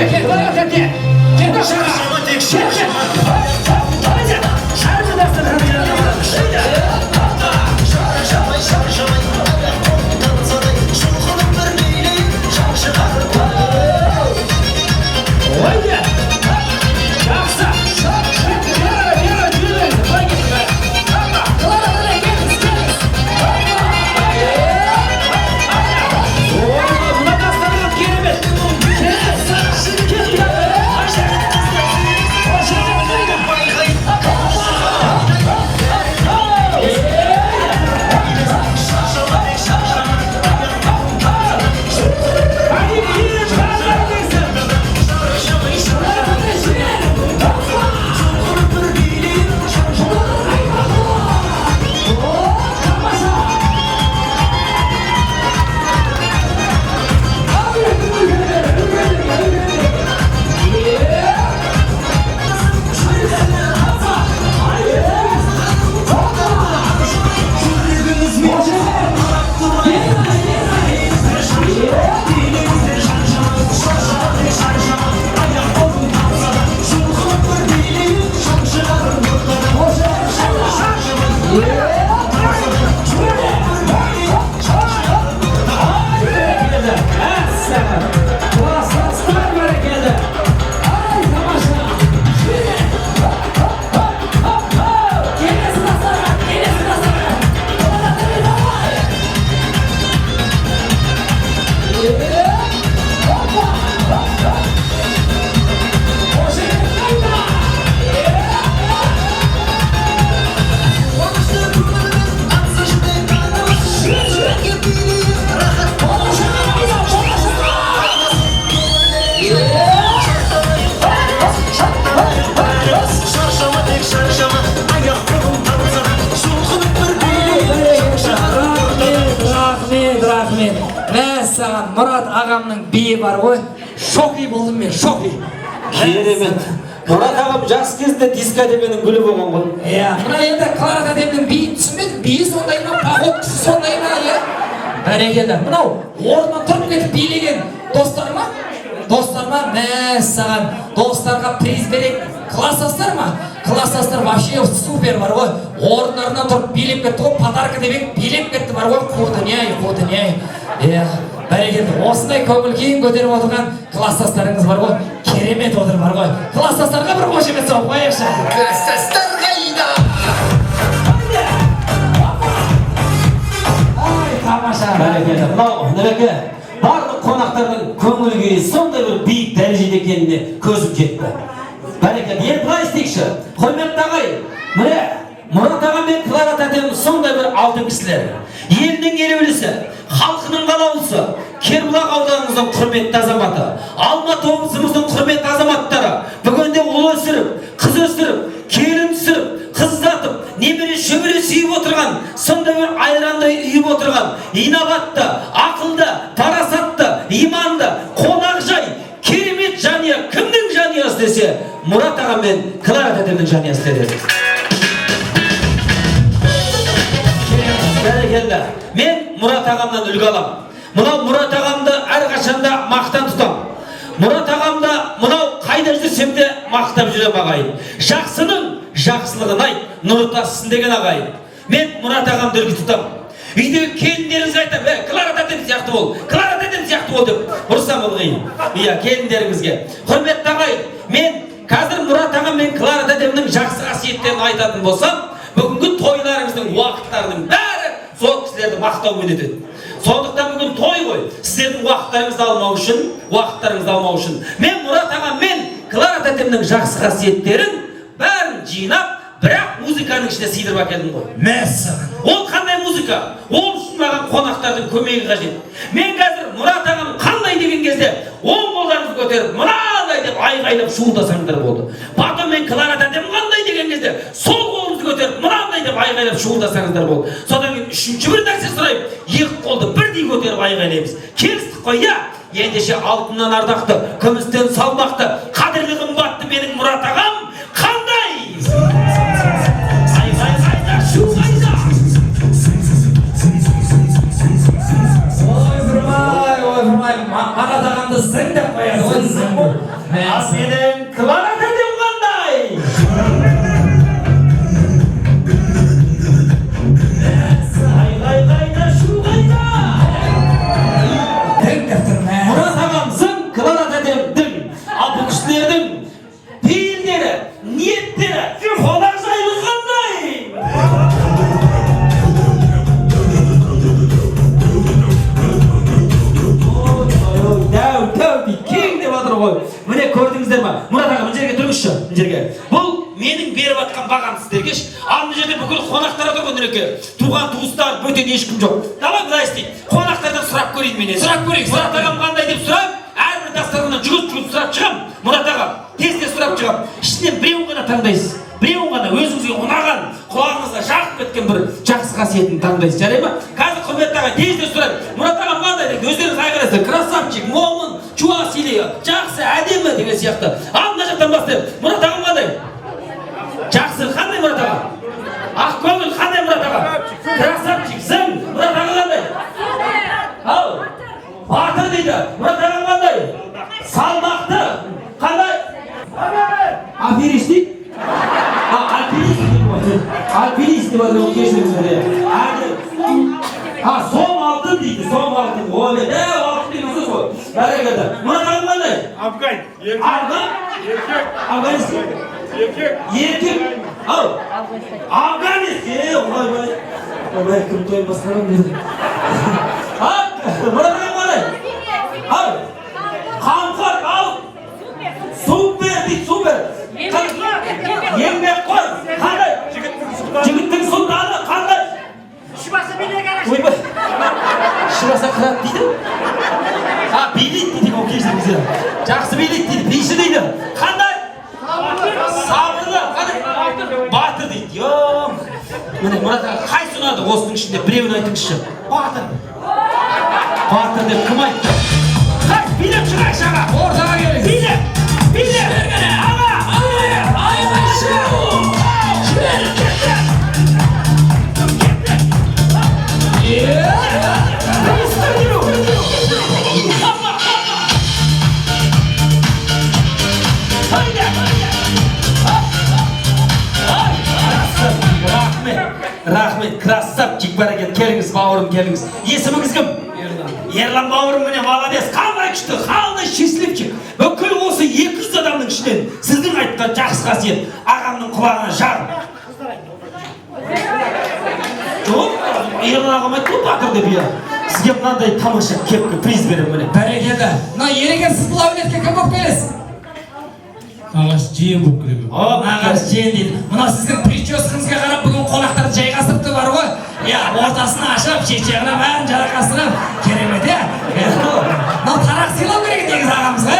Мәссаған, Мұрат ағамның биі бар ғой. Шоқи болдым мен, шоқи. Керемет. Мұрат ағам жас кезде дискотеканың гүлі болған ғой. Мына енді Клара тәтемнің биін түсінбедім. Биі сондай ма, походкасы сондай ма, бәрекелді. Мынау орнынан тұрып кетіп билеген достарыма, мәссаған, достарға приз берейік. Класстастар ма? Класстастар вообще супер бар ғой. Орындарынан тұрып билеп кетті ғой, подарка деп билеп кетті бар ғой. Қудыняй. Бәрекелді. Осындай көңіл күйін көтеріп отырған класстастарыңыз бар ғой. Керемет отыр бар ғой. Класстастарға бір қошемет соғып қояйықшы. Класстастарға ида. Тамаша. Бәрекелді. Мынау Нұреке, барлық қонақтардың көңіл күйі сондай бір биік дәрежеде екеніне көзім жетті. Бәрекелді. Енді былай істейікші. Құрметті ағайын, міне Мұрат ағам мен Клара тәтеміз сондай бір алтын кісілер. Елдің елеулісі, халқының қалаулысы, Кербұлақ ауданымыздың құрметті азаматы, Алматы облысымыздың құрметті азаматтары, бүгінде ұл өсіріп, қыз өсіріп, келін түсіріп, қыз ұзатып, немере шөбере сүйіп отырған, сондай бір айрандай үйіп отырған, инабатты, ақылды, парасатты, иманды, қонақжай, керемет жанұя, кімнің жанұясы десе, Мұрат ағам мен Клара тәтемнің жанұясы деді. Бәрекелді. Мен Мұрат ағамнан үлгі алам. Мынау Мұрат ағамды әрқашанда мақтан тұтам. Мұрат ағамды мынау қайда жүрсем де мақтап жүрем ағайын. Жақсының жақсылығын айт, нұры тасысын деген ағайын. Мен Мұрат ағамды үлгі тұтам. Үйдегі келіндеріңізге айтам, Клара тәтем сияқты бол, Клара тәтем сияқты бол деп ұрсам ылғи. Келіндеріңізге. Құрметті ағайын, мен қазір Мұрат ағам мен Клара тәтемнің жақсы қасиеттерін айтатын болсам, бүгінгі тойларыңыздың уақыттарының бәрі сол кісілерді мақтаумен өтеді. Сондықтан бүгін той ғой, сіздердің уақыттарыңызды алмау үшін. Мен Мұрат ағам мен Клара тәтемнің жақсы қасиеттерін бәрін жинап, бірақ музыканың ішіне сыйдырып әкелдім ғой. Мәссаған. Ол қандай музыка? Ол үшін маған қонақтардың көмегі қажет. Мен қазір Мұрат ағам қандай деген кезде оң қолдарыңызды көтеріп, мынандай деп айғайлап шуылдасаңдар болды. Потом мен Клара тәтем қандай деген кезде сол қолыңызды көтеріп, мынандай деп айғайлап шуылдасаңыздар болды. Содан кейін үшінші бір нәрсе сұрайып, екі қолды бірдей көтеріп айғайлаймыз. Келістік қой, ендеше алтыннан ардақты, күмістен салмақты, қадірлі қымбатты менің Мұрат ағам қандай? Мұрат ағамды зың деп қояды ғой, зың бұл. Ал менің Клара тәтем қандай? Айғайда, шу қайда? Мұрат ағам зың, Клара тәтем дің. Ал бұл кісілердің пейілдері, ниеттері, қонақжайлығы қандай? Кең деп жатыр ғой. Міне көрдіңіздер ма? Мұрат аға, мына жерге тұрыңызшы, мына жерге. Бұл менің беріп жатқан бағам сіздерге. Ал мына жерде бүкіл қонақтар отыр ғой, Нұреке. Туған туыстар, бөтен ешкім жоқ. Давай былай істейік. Қонақтардан сұрап көрейін мен. Сұрап көрейік. Мұрат ағам қандай деп сұрап, әрбір дастарханнан жүгіріп сұрап шығам. Мұрат аға, тез сұрап шығам. Ішінен біреуін ғана таңдайсыз. Біреуін ғана өзіңізге ұнаған, құлағыңызға жағып кеткен бір жақсы қасиетін таңдайсыз. Жарай ма? Қазір құрметті ағай, тез сұрайын. Мұрат ағам қандай деп өздеріңіз айқайлайсыздар. Красавчик, момын, чуас или жақсы, әдемі деген сияқты. Ал мына жақтан бастайық. Мұрат ағам қандай? Жақсы, қандай Мұрат аға? Ақкөңіл қандай Мұрат аға? Красавчик, зың. Мұрат аға қандай? Ау, батыр дейді. Мұрат ағам қандай? Салмақты. Қандай? Аферист дейді? Альпинист деп отыр, кешіріңіздер. Сом алтын дейді, сом алтын. Ой, алтын дейміз ғой. Бәрекелді. Мұрат ағам қандай? Афган. Афган? Еркек. Афганист? Еркек. Еркек. Ау. Афганист. Ойбай. Ойбай, кім тойын бастаған деді. Мұрат ағам қандай? Ау. Қамқор, ау. Супер дейді, супер. Еңбек қой. Қандай? Жігіттің сұлтаны қандай? Шыбаса билек араш. Ойбай. Шыбаса қырат дейді? Билейді дейді ол кешіріңіздер. Жақсы билейді дейді, биші дейді. Қандай? Сабырлы. Қандай? Батыр дейді. Міне Мұрат аға қайсы ұнады осының ішінде біреуін айтыңызшы. Батыр. Batır деп kім айтты? Қай, билеп шыға аşağı. Ортаға келіңіз. Билеп. Аға. Рахмет, красавчик, бәрекет, келіңіз, бауырым, келіңіз. Есіміңіз кім? Ерлан бауырым, міне, молодец, қандай күшті, қандай счастливчик. Бүкіл осы 200 адамның ішінен сіздің айтқан жақсы қасиет ағамның құлағына жар. Жоқ, Ерлан ағам айтты, батыр деп я. Сізге мынандай тамаша кепкі приз берем, міне. Бәрекелді. Мына ереген сіз бұл әулетке кім болып келесіз? Ағаш жиен болып келеді. Ағаш жиен дейді. Мына сіздің прическаңызға қарап бүгін қонақтарды жайғастырыпты бар ғой. Я ортасын ашып, шешеғына бәрін жарақастырып, керемет е. Мынау тарақ сыйлау керек негізі ағамызға.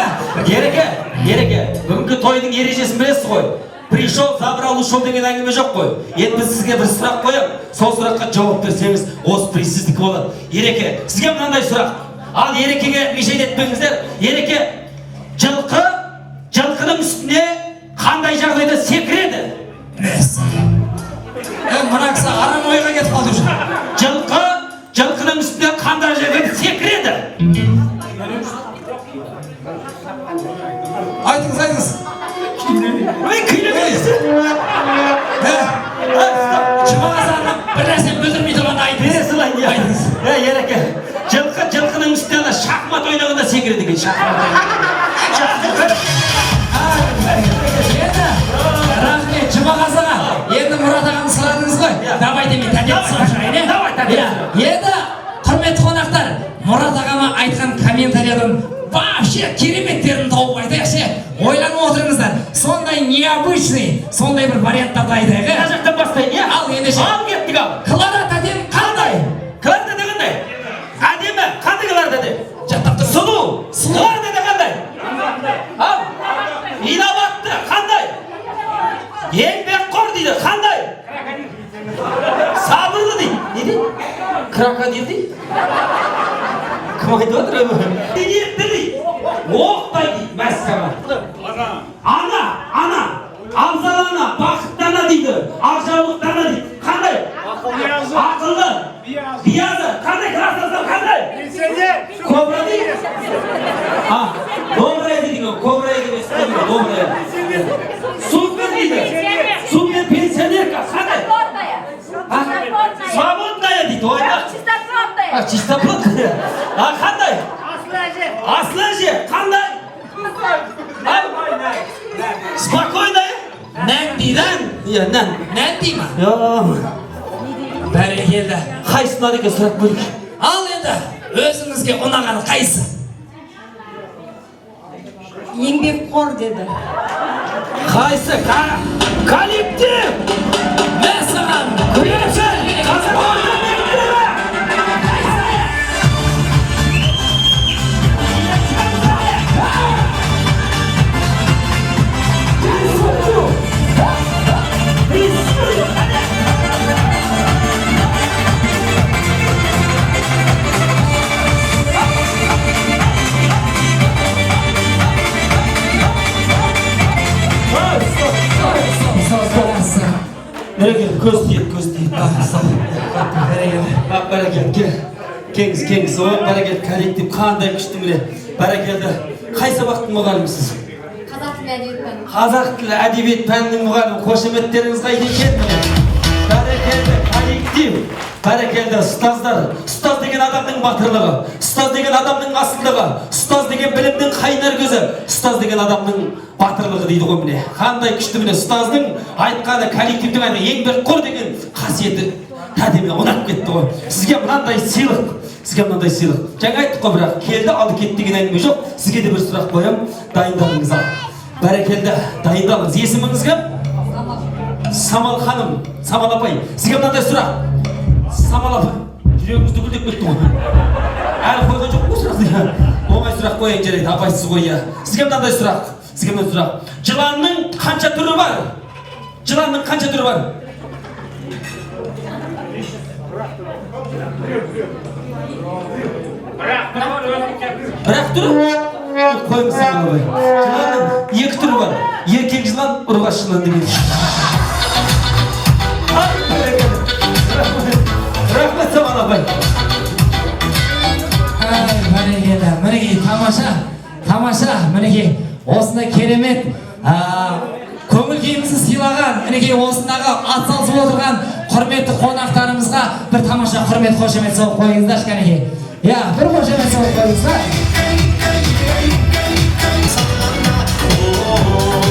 Ереке, бүгінгі тойдың ережесін білесіз ғой. Пришел, забрал, ушел деген әңгіме жоқ қой. Енді біз сізге бір сұрақ қоям, сол сұраққа жауап берсеңіз, осы приз сіздікі болады. Ереке, сізге мынандай сұрақ. Ал Ерекеге мешайт етпеңіздер. Ереке, жылқының үстіне қандай жағдайда секіреді? Мына кісі арам ойға кетіп қалды. Жылқының үстіне қандай жағдайда секіреді? Айтыңыз. Ой, күйлемейсіз. Жұмағазарының бір нәрсені бүлдірмей тұрғанда айтыңыз. Ереке, жылқының үстіне шахмат ойнағанда секіреді екен, шахмат. Рахмет, Жұмағазаға. Енді Мұрат ағаны сұрадыңыз ғой. Давайте мен тәтет сұрап шығайын. Енді, құрметті қонақтар, Мұрат ағама айтқан комментариядан вообще кереметтерін тауып айтайықшы. Ойланып отырыңыздар. Сондай необычный, сондай бір варианттарды айтайық. Қай жақтан бастайын, иә? Ал ендеше. Ал кеттік ал. Клара тәтем қандай? Клара тәте қандай? Әдемі, қандай Клара тәте? Жаттап тұр. Сұлу. Клара тәте қандай? Ал. Инабатты, қандай? Еңбекқор дейді, қандай? Сабырлы дейді. Не дейді? Крокодил дейді? Кім айтып отыр өмір? Ниетті дейді. Оқтай дейді, мәссама. Ана. Абзал ана, бақытты ана дейді. Ақжаулықты ана дейді. Қандай? Ақылды. Биязы. Қандай красавцар, қандай? Кобра дейді. Добрая дейді, кобрая дейді. Добрая. Супер дейді. Супер пенсионерка. Қандай? Свободная дейді. Чистоплотная. Қандай? Асыл әже. Қандай? Спокойная? Нән дейді. Нән дейді ма? Бәрекелді. Қайсы ұнады екен сұрақ бөлік? Ал енді, өзіңізге ұнағаны қайсы? Еңбекқор деді. Қайсы? Коллектив! Мәсіған! Күресін! Қазір орта мектебі! Бәрекелді, көз тиеді. Бәрекелді, кеңіз, бәрекелді, коллектив, қандай күшті міне. Бәрекелді, қай сабақтың мұғалімісіз? Қазақ тілі әдебиет пәнінің мұғалімі. Қошеметтеріңіз қайда екен? Бәрекелді, коллектив, бәрекелді, ұстаздар. Ұстаз деген адамның батырлығы, ұстаз деген адамның асылдығы, ұстаз деген білімнің қайнар көзі, ұстаз деген адамның батырлығы дейді ғой міне. Қандай күшті міне, ұстаздың айтқаны, коллективдің айтқаны, еңбекқор деген қасиеті тәтеме ұнап кетті ғой. Сізге мынандай сыйлық. Жаңа айттық қой, бірақ келді алды кетті деген әңгіме жоқ. Сізге де бір сұрақ қоям, дайындалыңыз ал. Бәрекелді, дайындалыңыз. Есіміңіз кім? Самал ханым, Самал апай. Сізге мынандай сұрақ. Самал апай, жүрегіңіз дүгілдеп кетті ғой. Әлі қойған жоқ қой сұрақты. Оңай сұрақ қояйын жарайды, апайсыз ғой я. Сізге мынандай сұрақ. Жыланның қанша түрі бар? Бірақ түрі? Қойыңызсын абай. Жыланның екі түрі бар. Еркек жылан, ұрғаш жылан деген. Рахмет саған абай. Мінекей, мінекей, тамаша, мінекей, осындай керемет көңіл күйімізді сыйлаған, мінекей осындағы атсалысып отырған құрметті қонақтарымызға бір тамаша құрмет қошемет соғып қойыңыздаршы кәнекей. Я, бір қошемет соғып қойыңыздар.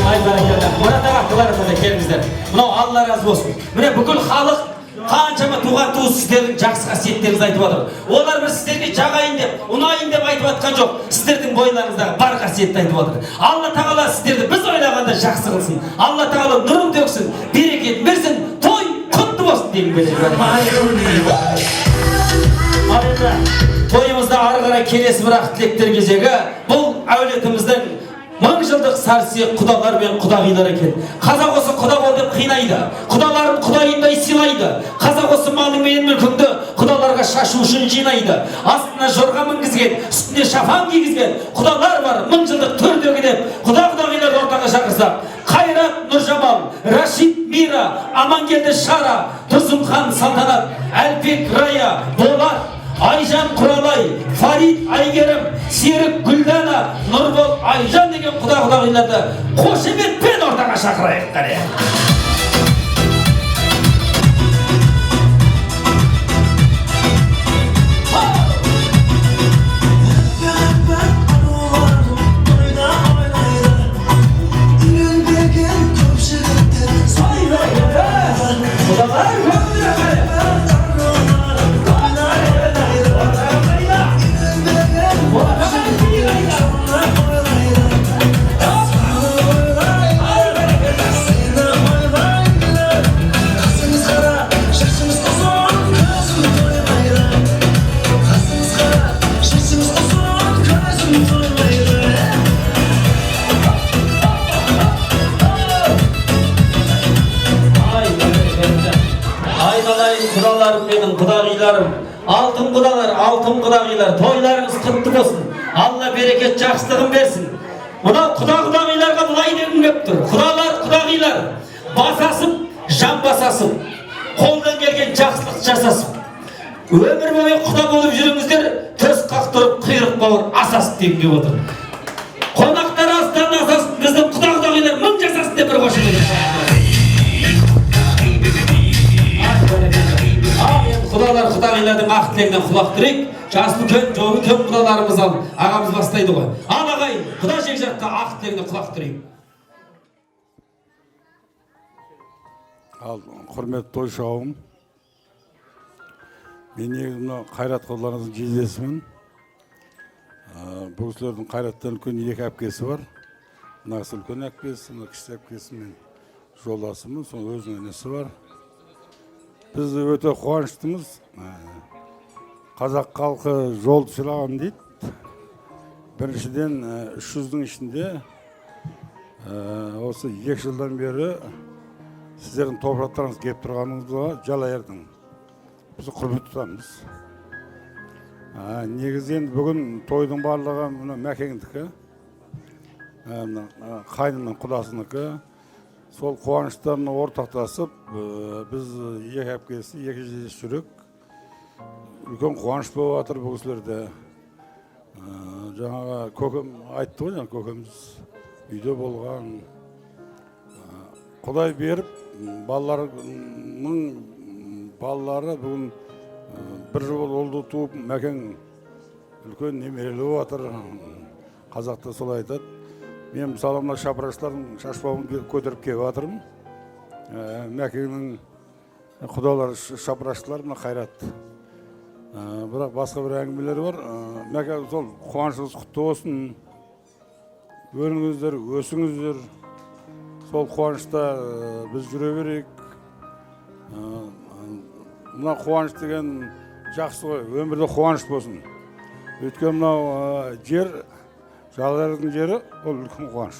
Ай бәрекелді. Мұрат аға, Клара келіңіздер. Мынау Алла разы болсын. Міне бүкіл халық қаншама туған туыс сіздердің жақсы қасиеттеріңізді айтып отыр. Олар бір сіздерге жағайын деп, ұнайын деп айтып жатқан жоқ. Сіздердің бойларыңыздағы бар қасиетті айтып отыр. Алла тағала сіздерді біз ойлағанда жақсы қылсын. Алла тағала нұрын төксін, берекет берсін, той құтты болсын деймін. Тойымызда ары қарай келесі бірақ тілектер кезегі бұл әулетіміздің 1000 жылдық сарсия құдалар мен құдағилар екен. Қазақ осы құда бол деп қинайды. Құдаларын құдайындай сыйлайды. Қазақ осы малың мен мүлкіңді құдаларға шашу үшін жинайды. Астына жорға мінгізген, үстіне шафан кигізген құдалар бар 1000 жылдық төрдегі деп құда-құдағиларды ортаға шақырсақ. Қайрат Нұржамал, Рашид Мира, Амангелді Шара, Тұрсынхан Салтанат, Әлпек Рая, Болат, Айжан Құралай, Фарид Айгерім, Серік Гүлдана, Нұрбол Айжан деген құда-құдағиларды қошеметпен ортаға шақырайық қане. Құдағиларым, алтын құдалар, алтын құдағилар, тойларыңыз құтты болсын. Алла берекет жақсылығын берсін. Мына құда-құдағиларға бұлай дегім келіп тұр. Құдалар, құдағилар, басасып, жан басасып, қолдан келген жақсылық жасасып, өмір бойы құда болып жүріңіздер, төс қақтырып, құйрық бауыр асасып дегім келіп отыр. Қонақтар астан асасын, біздің құда-құдағилар 1000 жасасын деп бір қошемет. Құдалар құдағилардың ақ тілегінен құлақ түрейік. Жасыл көн, жоғы көн құдаларымыз ал, ағамыз бастайды ғой. Ал ағайын, құда жекжатқа ақ тілегінен құлақ түрейік. Ал құрметті той шауым, мен негізі қайрат құдаларыңыздың жездесімін. Бұл кісілердің қайраттан үлкен екі әпкесі бар. Мынасы үлкен әпкесі, мына кіші әпкесі мен жолдасымын, соның өзінің інісі бар. Біз өте қуаныштымыз. Қазақ халқы жолды сыйлаған дейді. Біріншіден 300-дің ішінде осы 2 жылдан бері сіздердің топырақтарыңыз кеп тұрғаныңызға жалайырдың. Біз құрмет тұтамыз. Негізінен бүгін тойдың барлығы Мәкеңдікі, қайнымның құдасынікі. Сол қуаныштарына ортақтасып, біз екі әпкесі, екі жездес жүрек. Үлкен қуаныш болып жатыр бұл кісілерде. Жаңағы көкем айтты ғой, көкеміз үйде болған. Құдай беріп, балалары бүгін бір жыл олды туып, Мәкең үлкен немерелі болып жатыр. Қазақта солай айтады. Мен мысалы мына шапырашылардың шашбауын көтеріп келіп жатырмын. Мәкеңнің құдалары шапырашылар мына қайрат. Бірақ басқа бір әңгімелері бар. Мәкең сол қуанышыңыз құтты болсын. Өріңіздер, өсіңіздер. Сол қуанышта біз жүре берейік. Мына қуаныш деген жақсы ғой. Өмірде қуаныш болсын. Өйткені мынау жер Жалайырдың жері ол үлкен қуаныш.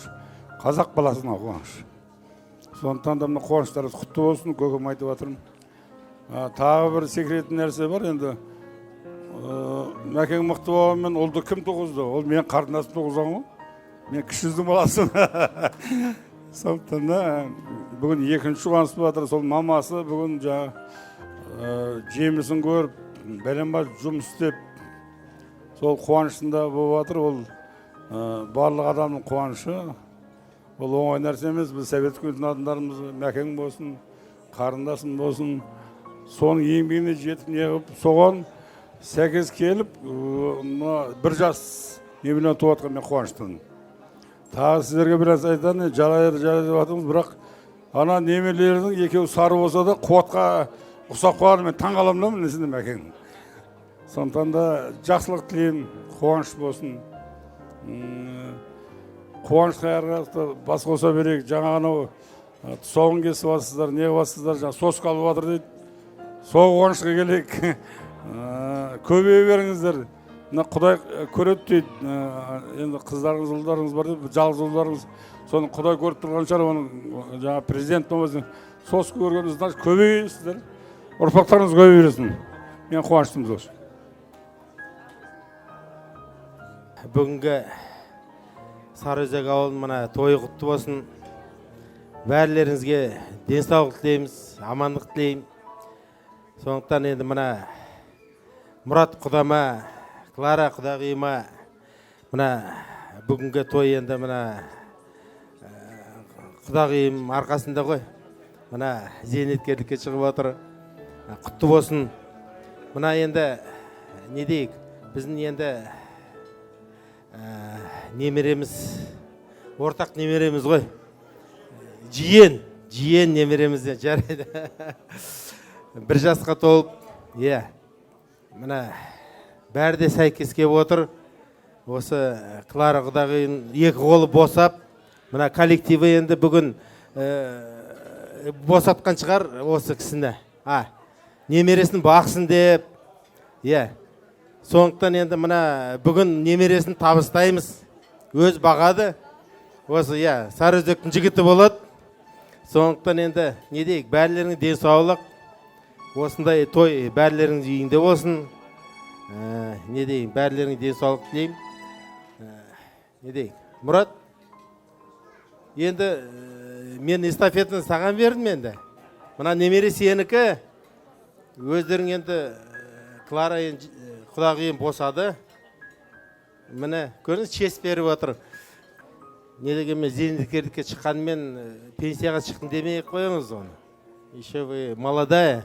Қазақ баласына қуаныш. Сондықтан да мына қуаныштарыңыз құтты болсын, көкем айтып жатырмын. Тағы бір секретті нәрсе бар енді. мәкең мықты болғанмен ұлды кім туғызды? Ол мен қарындасым туғызған ғой. Мен кішісінің баласын. Сондықтан да бүгін екінші қуаныш болып жатыр. Сол мамасы бүгін жемісін көріп, бәленбай жұмыс істеп, сол қуанышында болып жатыр. Ол барлық адамның қуанышы. Ол оңай нәрсе емес. Біз совет үкіметінің адамдарымыз, мәкең болсын, қарындасым болсын, соның еңбегіне жетіп неғып, соған сәйкес келіп, бір жас немелен туатқан мен қуаныштымын. Тағы сіздерге біраз айтатын, жарайды деп жатырмыз, бірақ ана немелердің екеуі сары болса да қуатқа ұқсап қалғаны мен таң қаламын да несінде мәкең. Сондықтан да жақсылық тілеймін, қуаныш болсын. Қуаныш қайырға бас қоса берейік. Жаңа анау тұсауын кесіп жатсыздар, не қыласыздар, жаңа сосқа алып жатыр дейді. Сол қуанышқа келейік. Көбейе беріңіздер. Құдай көреді дейді. Енді қыздарыңыз, ұлдарыңыз бар дейді, жалғыз ұлдарыңыз. Соны Құдай көріп тұрған шығар, оның жаңа президент болмасын. Сосқа көргеніңіз, значит, көбейесіздер. Ұрпақтарыңыз көбейе берсін. Мен қуаныштымыз осы. Бүгінгі Сарыөзек ауылының мына тойы құтты болсын. Бәрілеріңізге денсаулық тілейміз, амандық тілеймін. Сондықтан енді мына Мұрат құдама, Клара құдағиыма мына бүгінгі той енді мына құдағиым арқасында ғой. Мына зейнеткерлікке шығып отыр. Құтты болсын. Мына енді не дейік? Біздің енді немереміз, ортақ немереміз ғой. Жиен немереміз де жарайды. Бір жасқа толып, мына бәрі де сәйкес келіп отыр. Осы Клара құдағиын екі қолы босап, мына коллективі енді бүгін босатқан шығар осы кісіні. Немересін бақсын деп, сондықтан енді мына бүгін немересін табыстаймыз. Өз бағады. Осы Сарыөзектің жігіті болады. Сондықтан енді не дейік, бәрілеріңіз денсаулық. Осындай той бәрілеріңіз үйінде болсын. Не дейік, бәрілеріңіз денсаулық тілеймін. Не дейік, Мұрат, енді мен эстафетаны саған бердім енді. Мына немере сенікі. Өздерің енді Клара құдағиым босады. Міне, көріңіз, честь беріп отыр. Не дегенмен зейнеткерлікке шыққанмен пенсияға шықтың демей қойыңыз оны. Еще вы молодая.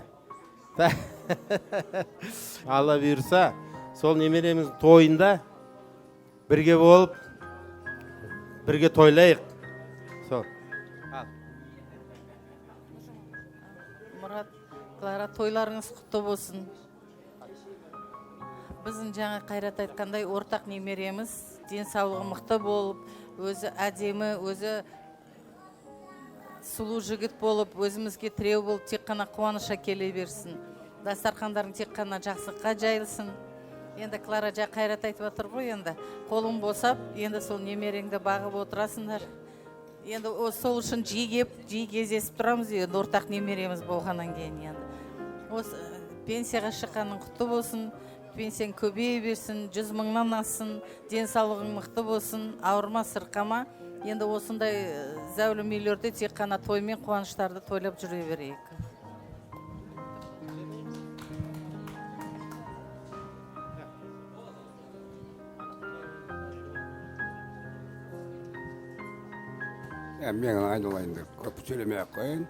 Алла бұйырса, сол немереміздің тойында бірге болып, бірге тойлайық. Сол. Мұрат, Клара, тойларыңыз құтты болсын. Біздің жаңа Қайрат айтқандай ортақ немереміз, денсаулығы мықты болып, өзі әдемі, өзі сұлу жігіт болып, өзімізге тіреу болып, тек қана қуаныша келе берсін. Дастархандарың тек қана жақсылыққа жайылсын. Енді Клара Қайрат айтып отыр ғой, енді қолың босап, енді сол немереңді бағып отырасыңдар. Енді сол үшін жиі кездесіп тұрамыз, енді ортақ немереміз болғаннан кейін. Осы пенсияға шыққаның құтты болсын. Пенсияң көбейе берсін, 100 мыңнан асын, денсаулығың мықты болсын, ауырма, сырқама. Енді осындай зәулім үйлерде тек қана той мен қуаныштарды тойлап жүре берейік. Мен айналайынды көп сөйлемей-ақ қойын.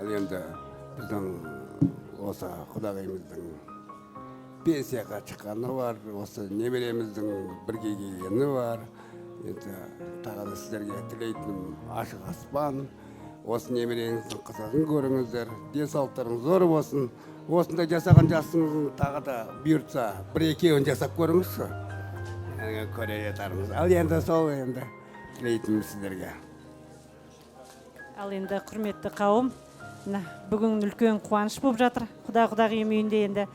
Ал енді біздің осы құдағиымыздың пенсияға шыққаны бар, осы немереміздің бірге келгені бар. Енді тағы сіздерге тілейтінім ашық аспан. Осы немереңіздің қызығын көріңіздер, денсаулықтарыңыз зор болсын. Осындай жасаған жасыңыздың тағы да бұйыртса, бір-екеуін жасап көріңізші. Көре жатармыз. Ал енді сол енді тілейтінім сіздерге. Ал енді құрметті қауым, бүгін үлкен қуаныш болып жатыр. Құдағиым үйінде енді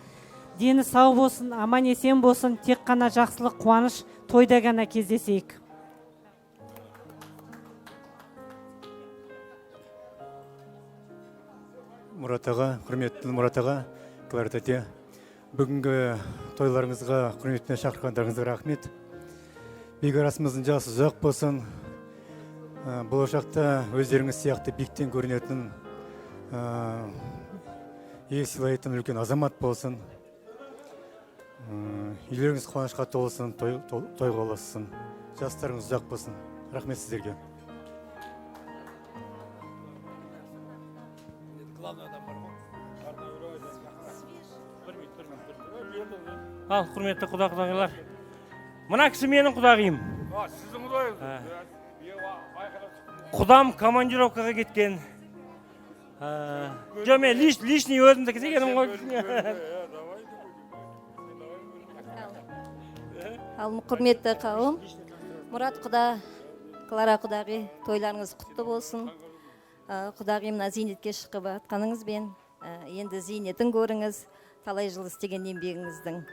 дені сау болсын, аман есен болсын, тек қана жақсылық, қуаныш тойда ғана кездесейік. Мұрат аға, құрметті Мұрат аға, Клара тәте, Бүгінгі тойларыңызға, құрметіне шақырғандарыңызға рахмет. Бекарасымыздың жасы ұзақ болсын. Болашақта өздеріңіз сияқты биіктен көрінетін, ел сыйлайтын үлкен азамат болсын. Үйлеріңіз қуанышқа толсын, тойға ұлассын. Жастарыңыз ұзақ болсын. Рахмет сіздерге. Ал, құрметті құда-құдағилар. Мына кісі менің құдағиым. Сіздің құдағыңыз? Құдам командировкаға кеткен. Жоқ, мен лишний өзімді кетегенім ғой. Ал, құрметті қауым, Мұрат құда, Клара құдағи, тойларыңыз құтты болсын. Құдағимна зейнетке шығып атқаныңызбен, енді зейнетін көріңіз, талай жыл істеген еңбегіңіздің.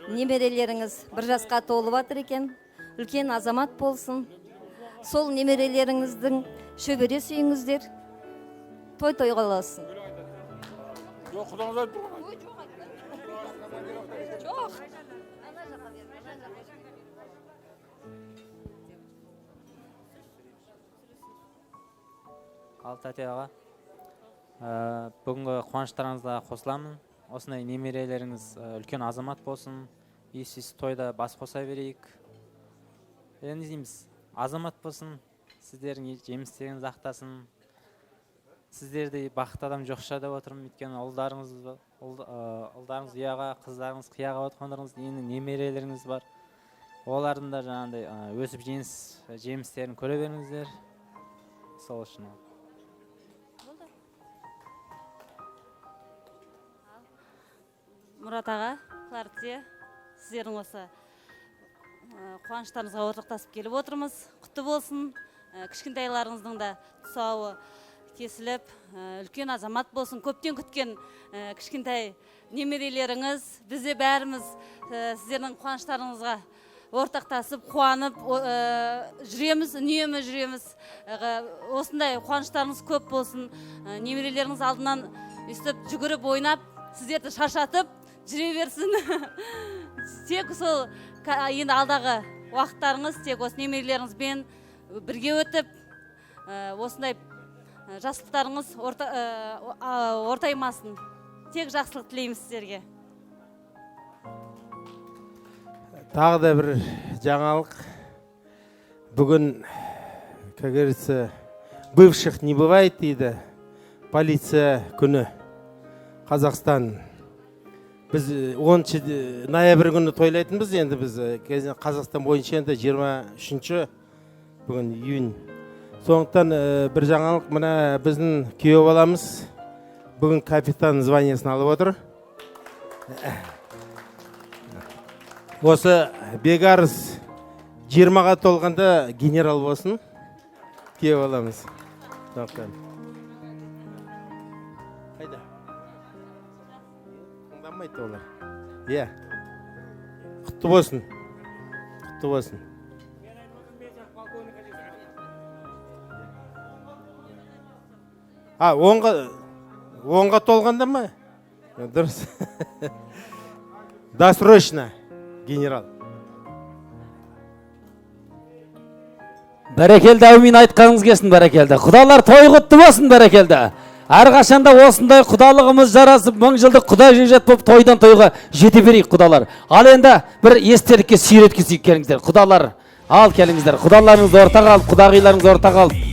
Немерелеріңіз бір жасқа толып жатыр екен, үлкен азамат болсын. Сол немерелеріңіздің шөбере сүйіңіздер, той-тойға ұласын. Жоқ, құдаңыз айтып тұрған. Жоқ. Ал тәте аға, бүгінгі қуаныштарыңызға қосыламын. Осындай немерелеріңіз үлкен азамат болсын. Ес тойда бас қоса берейік. Не дейміз, азамат болсын, сіздердің жемістеріңіз ақтасын. Сіздерде бақытты адам жоқша деп отырмын, өйткені ұлдарыңыз ұяға, қыздарыңыз қияға отқандарыңыз, енді немерелеріңіз бар. Олардың да жаңағындай өсіп жемістерін көре беріңіздер. Сол үшін. Мұрат аға, Кларте, сіздердің осы қуаныштарыңызға ортақтасып келіп отырмыз. Құтты болсын. Кішкентайларыңыздың да тұсауы кесіліп, үлкен азамат болсын. Көптен күткен кішкентай немерелеріңіз, бізде бәріміз сіздердің қуаныштарыңызға ортақтасып, қуанып жүреміз, үнемі жүреміз. Осындай қуаныштарыңыз көп болсын. Немерелеріңіз алдынан үстіп, жүгіріп, ойнап, сіздерді шаршатып жүре берсін. Тек сол енді алдағы уақыттарыңыз тек осы немерелеріңізбен бірге өтіп, осындай жақсылықтарыңыз ортаймасын. Тек жақсылық тілейміз сіздерге. Тағы да бір жаңалық. Бүгін, как говорится, бывших не бывает дейді. Полиция күні. Қазақстан. Біз 10 ноябрь күні тойлайтынбыз, енді біз Қазақстан бойынша енді 23 бүгін июнь. Сондықтан бір жаңалық, мына біздің күйеу баламыз бүгін капитан званиясын алып отыр. Осы Бекарыс 20-ға толғанда генерал болсын. Күйеу баламыз. Сондықтан. Қайда? Тыңдамайды олар. Иә. Құтты болсын. Құтты болсын. Онға толғанда ма? Дұрыс. Досрочно, генерал. Бәрекелді, әумин айтқаныңыз келсін, бәрекелді. Құдалар той құтты болсын, бәрекелді. Әрқашанда осындай құдалығымыз жарасып, 1000 жылдық құда жеңжет болып тойдан тойға жете берейік, құдалар. Ал енді бір естелікке сүйреткізейік, келіңіздер. Құдалар, ал келіңіздер. Құдаларыңыз ортаға алып, құдағиларыңыз ортаға алып.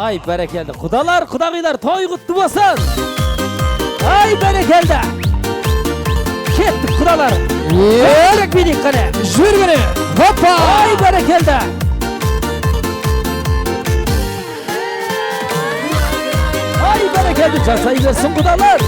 Ай, бәрекелді. Құдалар, құдағилар, той құтты болсын. Ай, бәрекелді. Кеттік, құдалар. Өрік бейдік қане. Жүргіне. Хоппа. Ай, бәрекелді. Ай, бәрекелді. Жасай берсін, құдалар.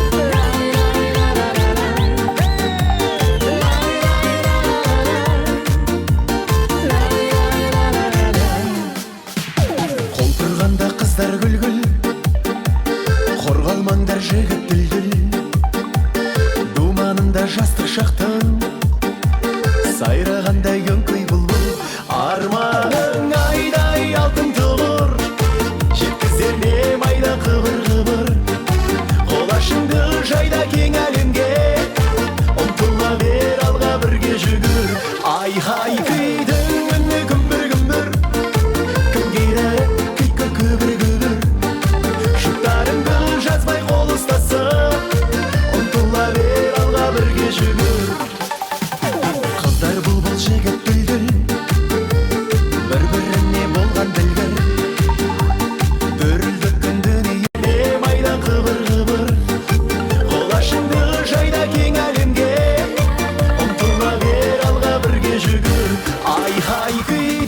Ay hay kıy